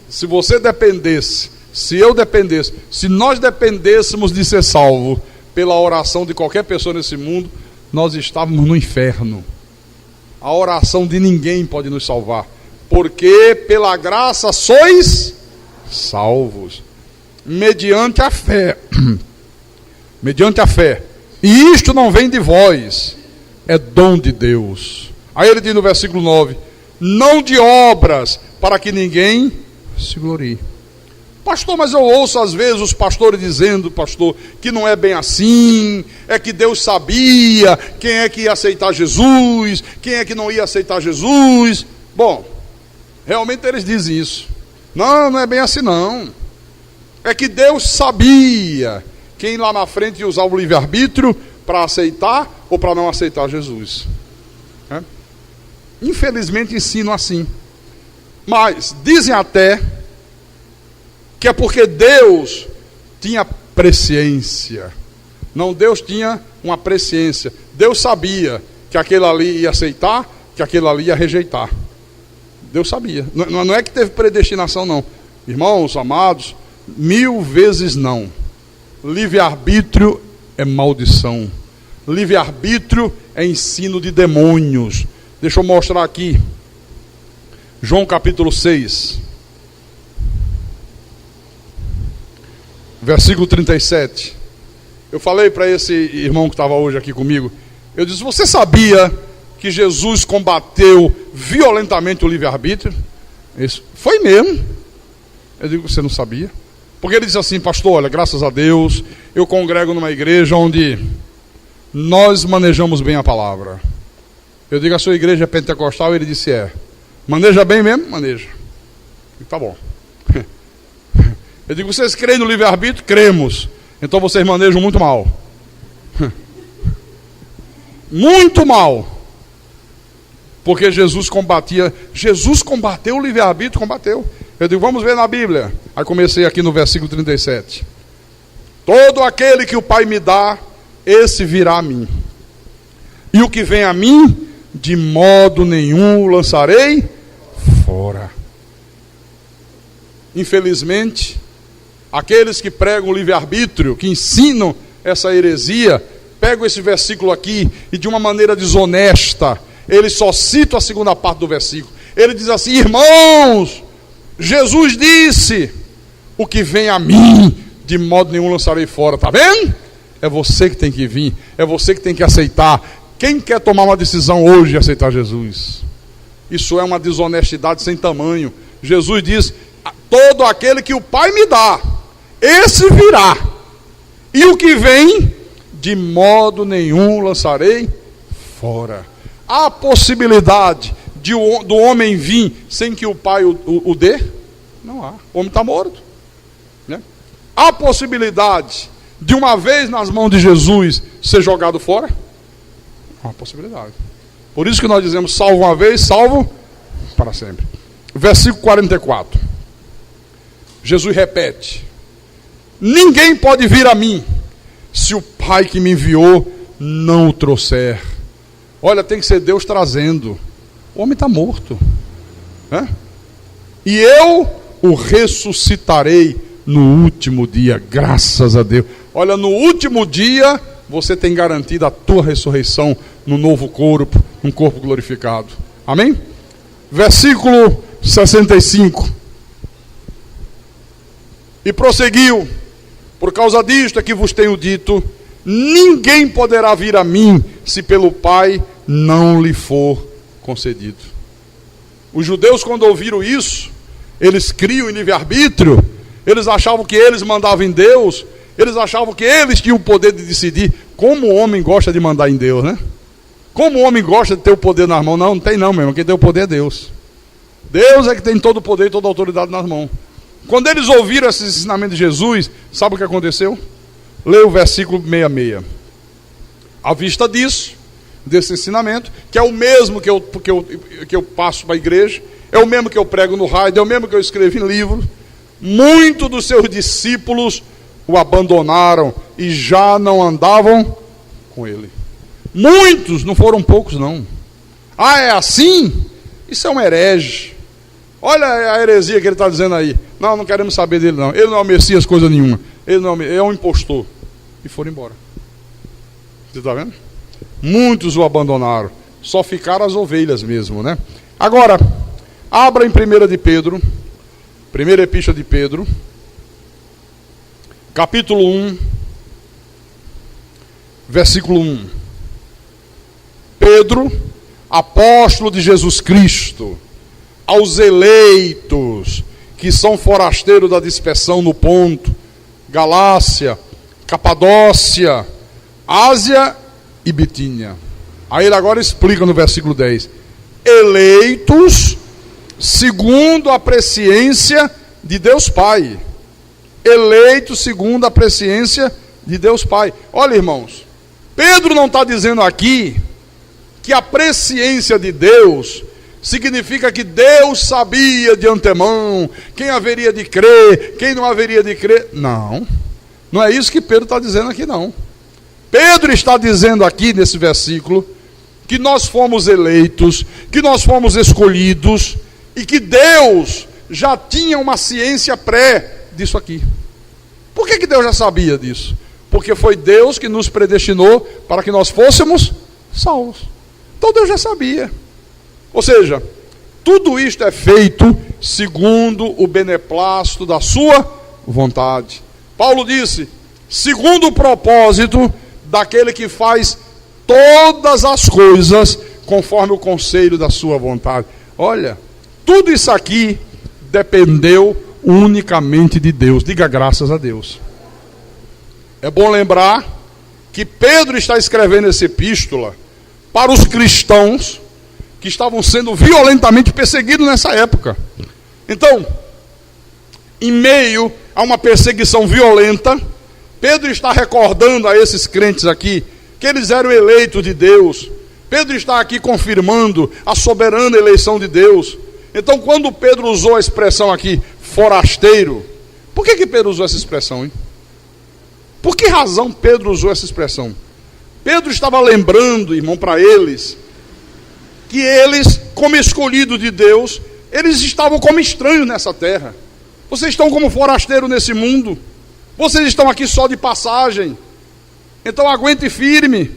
Se você dependesse, se eu dependesse, se nós dependêssemos de ser salvo pela oração de qualquer pessoa nesse mundo, nós estávamos no inferno. A oração de ninguém pode nos salvar. Porque pela graça sois salvos, mediante a fé. Mediante a fé. E isto não vem de vós, é dom de Deus. Aí ele diz no versículo 9: não de obras, para que ninguém se glorie. Pastor, mas eu ouço às vezes os pastores dizendo, pastor, que não é bem assim, é que Deus sabia quem é que ia aceitar Jesus, quem é que não ia aceitar Jesus. Bom, realmente eles dizem isso. Não é bem assim não. É que Deus sabia quem lá na frente ia usar o livre-arbítrio para aceitar ou para não aceitar Jesus. Infelizmente ensinam assim. Mas dizem até que é porque Deus tinha presciência. Não, Deus tinha uma presciência. Deus sabia que aquele ali ia aceitar, que aquele ali ia rejeitar. Deus sabia. Não é que teve predestinação, não. Irmãos, amados, 1000 vezes não. Livre-arbítrio é maldição. Livre-arbítrio é ensino de demônios. Deixa eu mostrar aqui. João capítulo 6. Versículo 37. Eu falei para esse irmão que estava hoje aqui comigo. Eu disse: você sabia que Jesus combateu violentamente o livre-arbítrio? Isso foi mesmo. Eu digo: você não sabia? Porque ele disse assim: pastor, olha, graças a Deus, eu congrego numa igreja onde nós manejamos bem a palavra. Eu digo: a sua igreja é pentecostal? Ele disse: é. Maneja bem mesmo? Maneja. Tá bom. Eu digo: vocês creem no livre-arbítrio? Cremos. Então vocês manejam muito mal. Muito mal. Porque Jesus combateu o livre-arbítrio, combateu. Eu digo: vamos ver na Bíblia. Aí comecei aqui no versículo 37. Todo aquele que o Pai me dá, esse virá a mim. E o que vem a mim, de modo nenhum o lançarei fora. Infelizmente, aqueles que pregam o livre-arbítrio, que ensinam essa heresia, pegam esse versículo aqui e de uma maneira desonesta, eles só citam a segunda parte do versículo. Ele diz assim: irmãos, Jesus disse: o que vem a mim, de modo nenhum lançarei fora. Está vendo? É você que tem que vir, é você que tem que aceitar. Quem quer tomar uma decisão hoje de aceitar Jesus? Isso é uma desonestidade sem tamanho. Jesus diz: todo aquele que o Pai me dá, esse virá. E o que vem, de modo nenhum lançarei fora. Há possibilidade do homem vir sem que o Pai o dê? Não há. O homem está morto. Né? Há possibilidade de, uma vez nas mãos de Jesus, ser jogado fora? Há possibilidade. Por isso que nós dizemos: salvo uma vez, salvo para sempre. Versículo 44. Jesus repete: ninguém pode vir a mim se o Pai que me enviou não o trouxer. Olha, tem que ser Deus trazendo. O homem está morto, né? E eu o ressuscitarei no último dia. Graças a Deus. Olha, no último dia você tem garantido a tua ressurreição no novo corpo, num corpo glorificado. Amém? Versículo 65. E prosseguiu: por causa disto é que vos tenho dito, ninguém poderá vir a mim se pelo Pai não lhe for concedido. Os judeus, quando ouviram isso, eles criam em livre-arbítrio, eles achavam que eles mandavam em Deus, eles achavam que eles tinham o poder de decidir. Como o homem gosta de mandar em Deus, né? Como o homem gosta de ter o poder nas mãos. Não tem não, meu irmão. Quem tem o poder é Deus. Deus é que tem todo o poder e toda a autoridade nas mãos. Quando eles ouviram esse ensinamento de Jesus, sabe o que aconteceu? Leia o versículo 66. À vista disso, desse ensinamento, que é o mesmo que eu passo para a igreja, é o mesmo que eu prego no rádio, é o mesmo que eu escrevo em livro, muitos dos seus discípulos o abandonaram e já não andavam com ele. Muitos, não foram poucos não. Ah, é assim? Isso é um herege. Olha a heresia que ele está dizendo aí. Não, não queremos saber dele não. Ele não é o Messias coisa nenhuma. Ele é um impostor. E foram embora. Você está vendo? Muitos o abandonaram. Só ficaram as ovelhas mesmo, né? Agora, abra em 1 de Pedro. Primeira epístola de Pedro. Capítulo 1. Versículo 1. Pedro, apóstolo de Jesus Cristo, aos eleitos que são forasteiros da dispersão no Ponto, Galácia, Capadócia, Ásia e Bitínia. Aí ele agora explica no versículo 10: eleitos segundo a presciência de Deus Pai. Eleitos segundo a presciência de Deus Pai. Olha, irmãos, Pedro não está dizendo aqui que a presciência de Deus significa que Deus sabia de antemão quem haveria de crer, quem não haveria de crer. Não, não é isso que Pedro está dizendo aqui não. Pedro está dizendo aqui nesse versículo que nós fomos eleitos, que nós fomos escolhidos e que Deus já tinha uma ciência pré disso aqui. Por que Deus já sabia disso? Porque foi Deus que nos predestinou para que nós fôssemos salvos. Então Deus já sabia. Ou seja, tudo isto é feito segundo o beneplácito da sua vontade. Paulo disse: segundo o propósito daquele que faz todas as coisas conforme o conselho da sua vontade. Olha, tudo isso aqui dependeu unicamente de Deus. Diga graças a Deus. É bom lembrar que Pedro está escrevendo essa epístola para os cristãos que estavam sendo violentamente perseguidos nessa época. Então, em meio a uma perseguição violenta, Pedro está recordando a esses crentes aqui que eles eram eleitos de Deus. Pedro está aqui confirmando a soberana eleição de Deus. Então, quando Pedro usou a expressão aqui, forasteiro, por que Pedro usou essa expressão, hein? Por que razão Pedro usou essa expressão? Pedro estava lembrando, irmão, para eles, que eles, como escolhidos de Deus, eles estavam como estranhos nessa terra. Vocês estão como forasteiros nesse mundo. Vocês estão aqui só de passagem. Então aguente firme.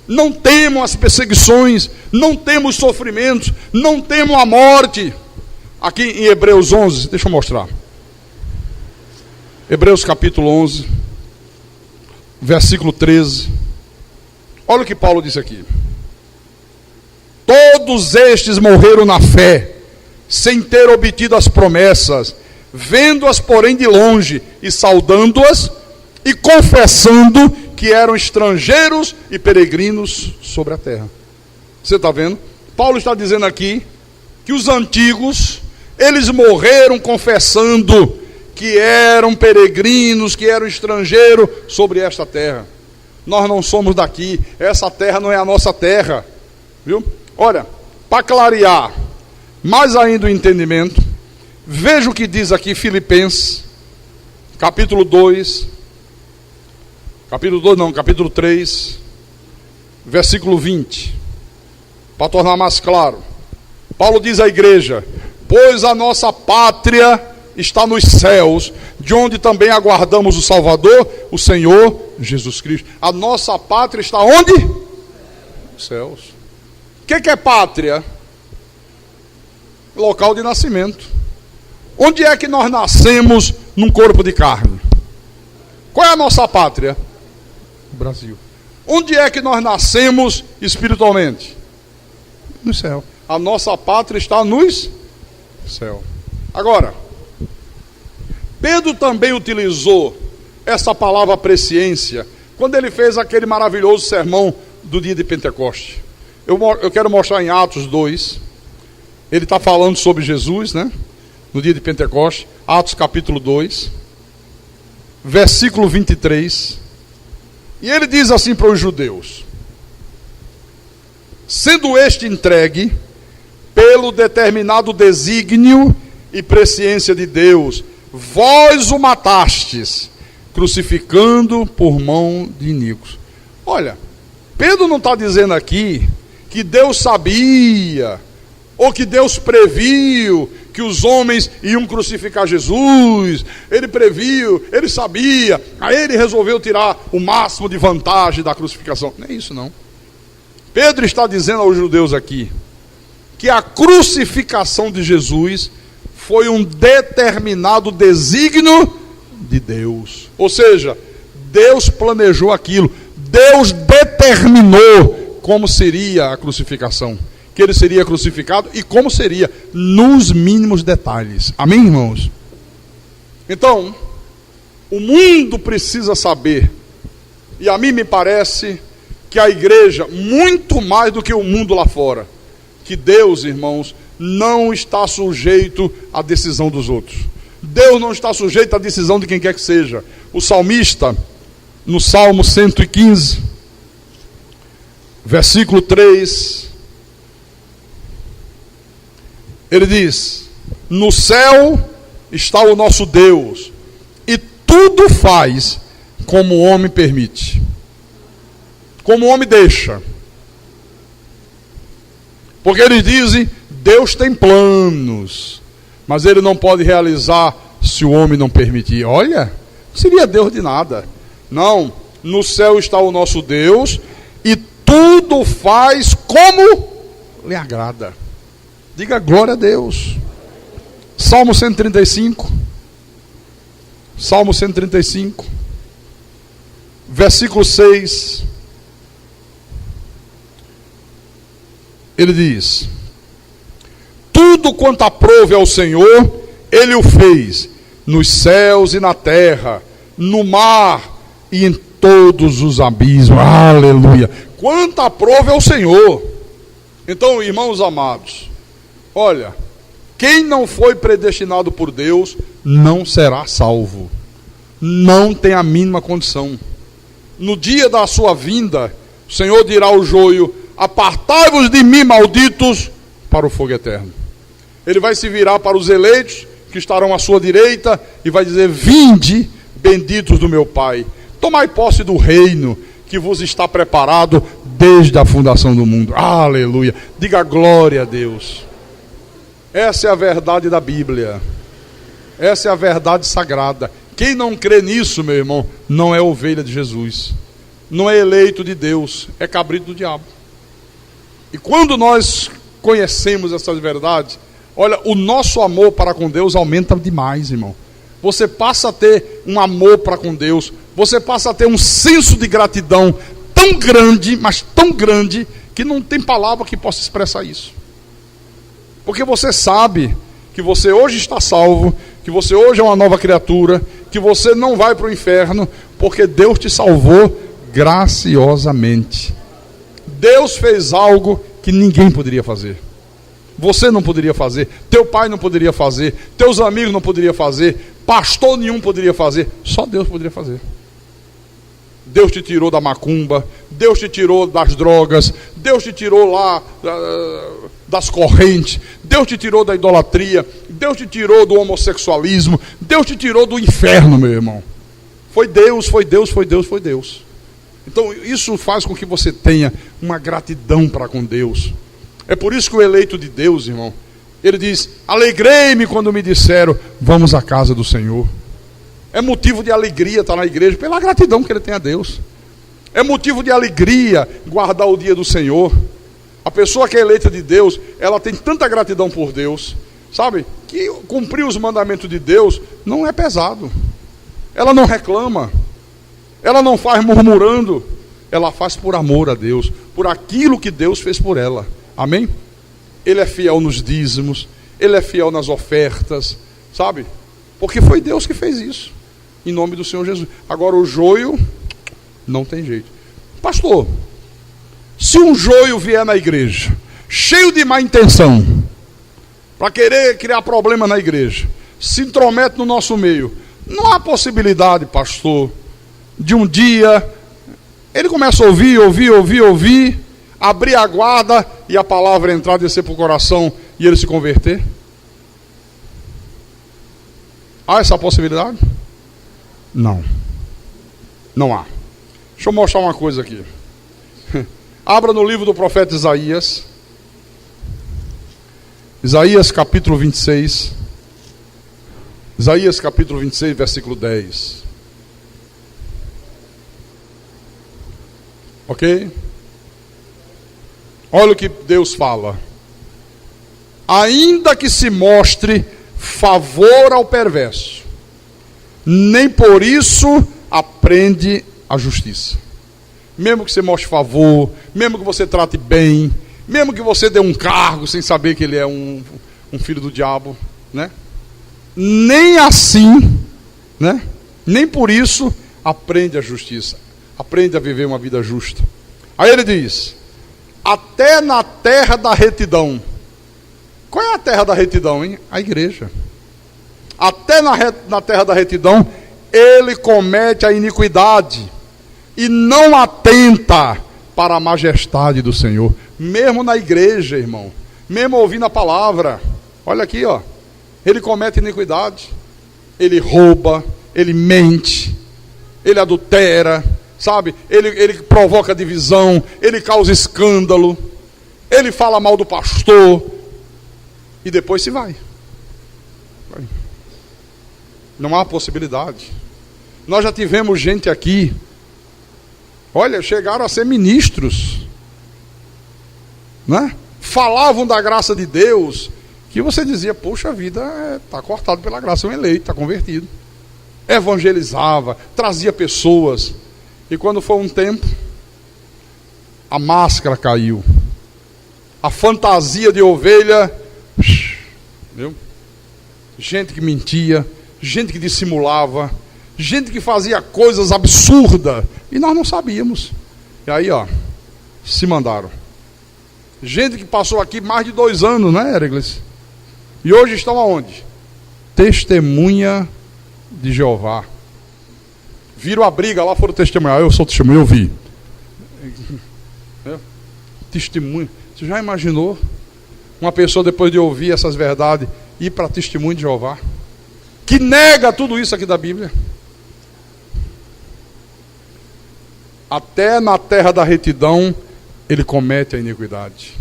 Não temam as perseguições, não temam os sofrimentos, não temam a morte. Aqui em Hebreus 11, deixa eu mostrar. Hebreus capítulo 11, versículo 13. Olha o que Paulo disse aqui. Todos estes morreram na fé, sem ter obtido as promessas, vendo-as, porém, de longe, e saudando-as, e confessando que eram estrangeiros e peregrinos sobre a terra. Você está vendo? Paulo está dizendo aqui que os antigos, eles morreram confessando que eram peregrinos, que eram estrangeiros sobre esta terra. Nós não somos daqui, essa terra não é a nossa terra, viu? Olha, para clarear mais ainda o entendimento, veja o que diz aqui Filipenses, capítulo 3, versículo 20. Para tornar mais claro, Paulo diz à igreja: pois a nossa pátria está nos céus, de onde também aguardamos o Salvador, o Senhor Jesus Cristo. A nossa pátria está onde? Nos céus. O que é pátria? Local de nascimento. Onde é que nós nascemos num corpo de carne? Qual é a nossa pátria? O Brasil. Onde é que nós nascemos espiritualmente? No céu. A nossa pátria está nos céu. Agora, Pedro também utilizou essa palavra presciência quando ele fez aquele maravilhoso sermão do dia de Pentecoste. Eu quero mostrar em Atos 2. Ele está falando sobre Jesus, né? No dia de Pentecoste. Atos capítulo 2, versículo 23. E ele diz assim para os judeus: sendo este entregue pelo determinado desígnio e presciência de Deus, vós o matastes, crucificando por mão de iníquos. Olha, Pedro não está dizendo aqui que Deus sabia, ou que Deus previu que os homens iam crucificar Jesus. Ele previu, ele sabia, aí ele resolveu tirar o máximo de vantagem da crucificação. Não é isso não. Pedro está dizendo aos judeus aqui que a crucificação de Jesus foi um determinado desígnio de Deus. Ou seja, Deus planejou aquilo. Deus determinou como seria a crucificação. Que ele seria crucificado e como seria, nos mínimos detalhes. Amém, irmãos? Então, o mundo precisa saber, e a mim me parece que a igreja, muito mais do que o mundo lá fora, que Deus, irmãos, não está sujeito à decisão dos outros. Deus não está sujeito à decisão de quem quer que seja. O salmista, no Salmo 115, versículo 3, ele diz: no céu está o nosso Deus, e tudo faz como o homem permite, como o homem deixa. Porque eles dizem: Deus tem planos, mas ele não pode realizar se o homem não permitir. Olha, não seria Deus de nada. Não, no céu está o nosso Deus, e tudo faz como lhe agrada. Diga glória a Deus. Salmo 135. Salmo 135. Versículo 6. Ele diz: tudo quanto aprouve ao Senhor, Ele o fez, nos céus e na terra, no mar e em todos os abismos. Aleluia. Quanto aprouve ao Senhor. Então, irmãos amados, olha, quem não foi predestinado por Deus não será salvo. Não tem a mínima condição. No dia da sua vinda, o Senhor dirá ao joio: apartai-vos de mim, malditos, para o fogo eterno. Ele vai se virar para os eleitos que estarão à sua direita e vai dizer: vinde, benditos do meu Pai, tomai posse do reino que vos está preparado desde a fundação do mundo. Aleluia. Diga glória a Deus. Essa é a verdade da Bíblia. Essa é a verdade sagrada. Quem não crê nisso, meu irmão, não é ovelha de Jesus, não é eleito de Deus, é cabrito do diabo. E quando nós conhecemos essas verdades, olha, o nosso amor para com Deus aumenta demais, irmão. Você passa a ter um amor para com Deus, você passa a ter um senso de gratidão tão grande, mas tão grande, que não tem palavra que possa expressar isso. Porque você sabe que você hoje está salvo, que você hoje é uma nova criatura, que você não vai para o inferno, porque Deus te salvou graciosamente. Deus fez algo que ninguém poderia fazer. Você não poderia fazer, teu pai não poderia fazer, teus amigos não poderiam fazer, pastor nenhum poderia fazer, só Deus poderia fazer. Deus te tirou da macumba, Deus te tirou das drogas, Deus te tirou lá das correntes, Deus te tirou da idolatria, Deus te tirou do homossexualismo, Deus te tirou do inferno, meu irmão. Foi Deus, foi Deus, foi Deus, foi Deus. Então isso faz com que você tenha uma gratidão para com Deus. É por isso que o eleito de Deus, irmão, ele diz: alegrei-me quando me disseram, vamos à casa do Senhor. É motivo de alegria estar na igreja, pela gratidão que ele tem a Deus. É motivo de alegria guardar o dia do Senhor. A pessoa que é eleita de Deus, ela tem tanta gratidão por Deus, sabe, que cumprir os mandamentos de Deus não é pesado. Ela não reclama, ela não faz murmurando, ela faz por amor a Deus, por aquilo que Deus fez por ela. Amém? Ele é fiel nos dízimos, ele é fiel nas ofertas, sabe? Porque foi Deus que fez isso, em nome do Senhor Jesus. Agora o joio, não tem jeito. Pastor, se um joio vier na igreja, cheio de má intenção, para querer criar problema na igreja, se intromete no nosso meio, não há possibilidade, pastor, de um dia ele começa a ouvir, abrir a guarda e a palavra entrar, descer para o coração e ele se converter? Há essa possibilidade? Não. Não há. Deixa eu mostrar uma coisa aqui. Abra no livro do profeta Isaías. Isaías capítulo 26. Isaías capítulo 26, versículo 10. Ok? Olha o que Deus fala. Ainda que se mostre favor ao perverso, nem por isso aprende a justiça. Mesmo que você mostre favor, mesmo que você trate bem, mesmo que você dê um cargo sem saber que ele é um filho do diabo, né? Nem assim, né? Nem por isso aprende a justiça, aprende a viver uma vida justa. Aí ele diz: até na terra da retidão. Qual é a terra da retidão, hein? A igreja. Até na terra da retidão, ele comete a iniquidade e não atenta para a majestade do Senhor. Mesmo na igreja, irmão, mesmo ouvindo a palavra, olha aqui, ó, ele comete iniquidade, ele rouba, ele mente, ele adultera, sabe? Ele provoca divisão, ele causa escândalo, ele fala mal do pastor e depois se vai. Não há possibilidade. Nós já tivemos gente aqui, olha, chegaram a ser ministros, né? Falavam da graça de Deus, que você dizia: poxa vida, está cortado pela graça, é um eleito, está convertido. Evangelizava, trazia pessoas, e quando foi um tempo, a máscara caiu, a fantasia de ovelha, viu? Gente que mentia, gente que dissimulava, gente que fazia coisas absurdas, e nós não sabíamos. E aí, ó, se mandaram. Gente que passou aqui mais de 2 anos, né, Erigles? E hoje estão aonde? Testemunha de Jeová. Viram a briga lá, foram testemunhar. Eu sou testemunha, eu vi. Testemunha. Você já imaginou uma pessoa, depois de ouvir essas verdades, ir para testemunho de Jeová? Que nega tudo isso aqui da Bíblia. Até na terra da retidão ele comete a iniquidade.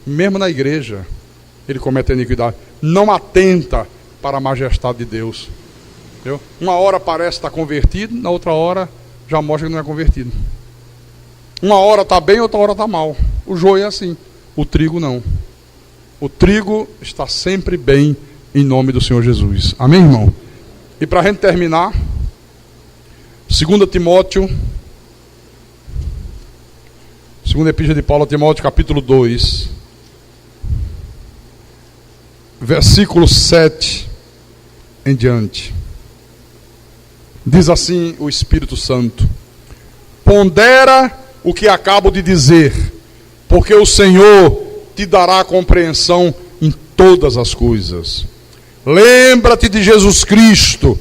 Mesmo na igreja ele comete a iniquidade. Não atenta para a majestade de Deus. Entendeu? Uma hora parece estar convertido, na outra hora já mostra que não é convertido. Uma hora está bem, outra hora está mal. O joio é assim, o trigo não. O trigo está sempre bem, em nome do Senhor Jesus. Amém, irmão? E para a gente terminar, 2 Timóteo, segunda epístola de Paulo a Timóteo, capítulo 2, versículo 7 em diante. Diz assim o Espírito Santo: pondera o que acabo de dizer, porque o Senhor te dará compreensão em todas as coisas. Lembra-te de Jesus Cristo,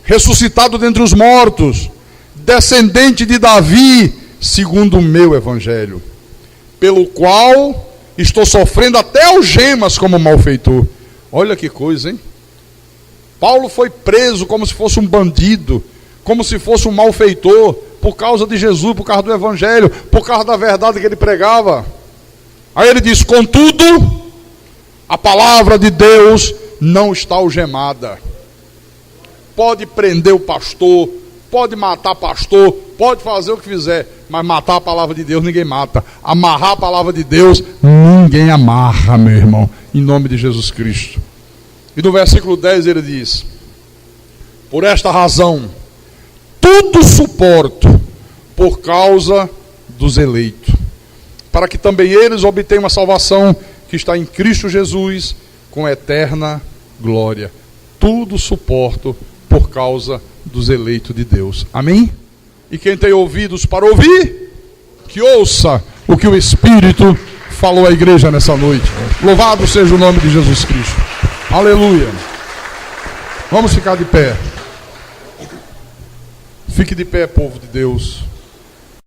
ressuscitado dentre os mortos, descendente de Davi, segundo o meu evangelho, pelo qual estou sofrendo até algemas como malfeitor. Olha que coisa, hein? Paulo foi preso como se fosse um bandido, como se fosse um malfeitor, por causa de Jesus, por causa do evangelho, por causa da verdade que ele pregava. Aí ele diz: contudo, a palavra de Deus não está algemada. Pode prender o pastor, pode matar pastor, pode fazer o que fizer, mas matar a palavra de Deus ninguém mata. Amarrar a palavra de Deus ninguém amarra, meu irmão, em nome de Jesus Cristo. E no versículo 10 ele diz: por esta razão tudo suporto por causa dos eleitos, para que também eles obtenham a salvação que está em Cristo Jesus com eterna glória. Tudo suporto por causa dos eleitos de Deus. Amém? E quem tem ouvidos para ouvir, que ouça o que o Espírito falou à igreja nessa noite. Louvado seja o nome de Jesus Cristo. Aleluia. Vamos ficar de pé. Fique de pé, povo de Deus.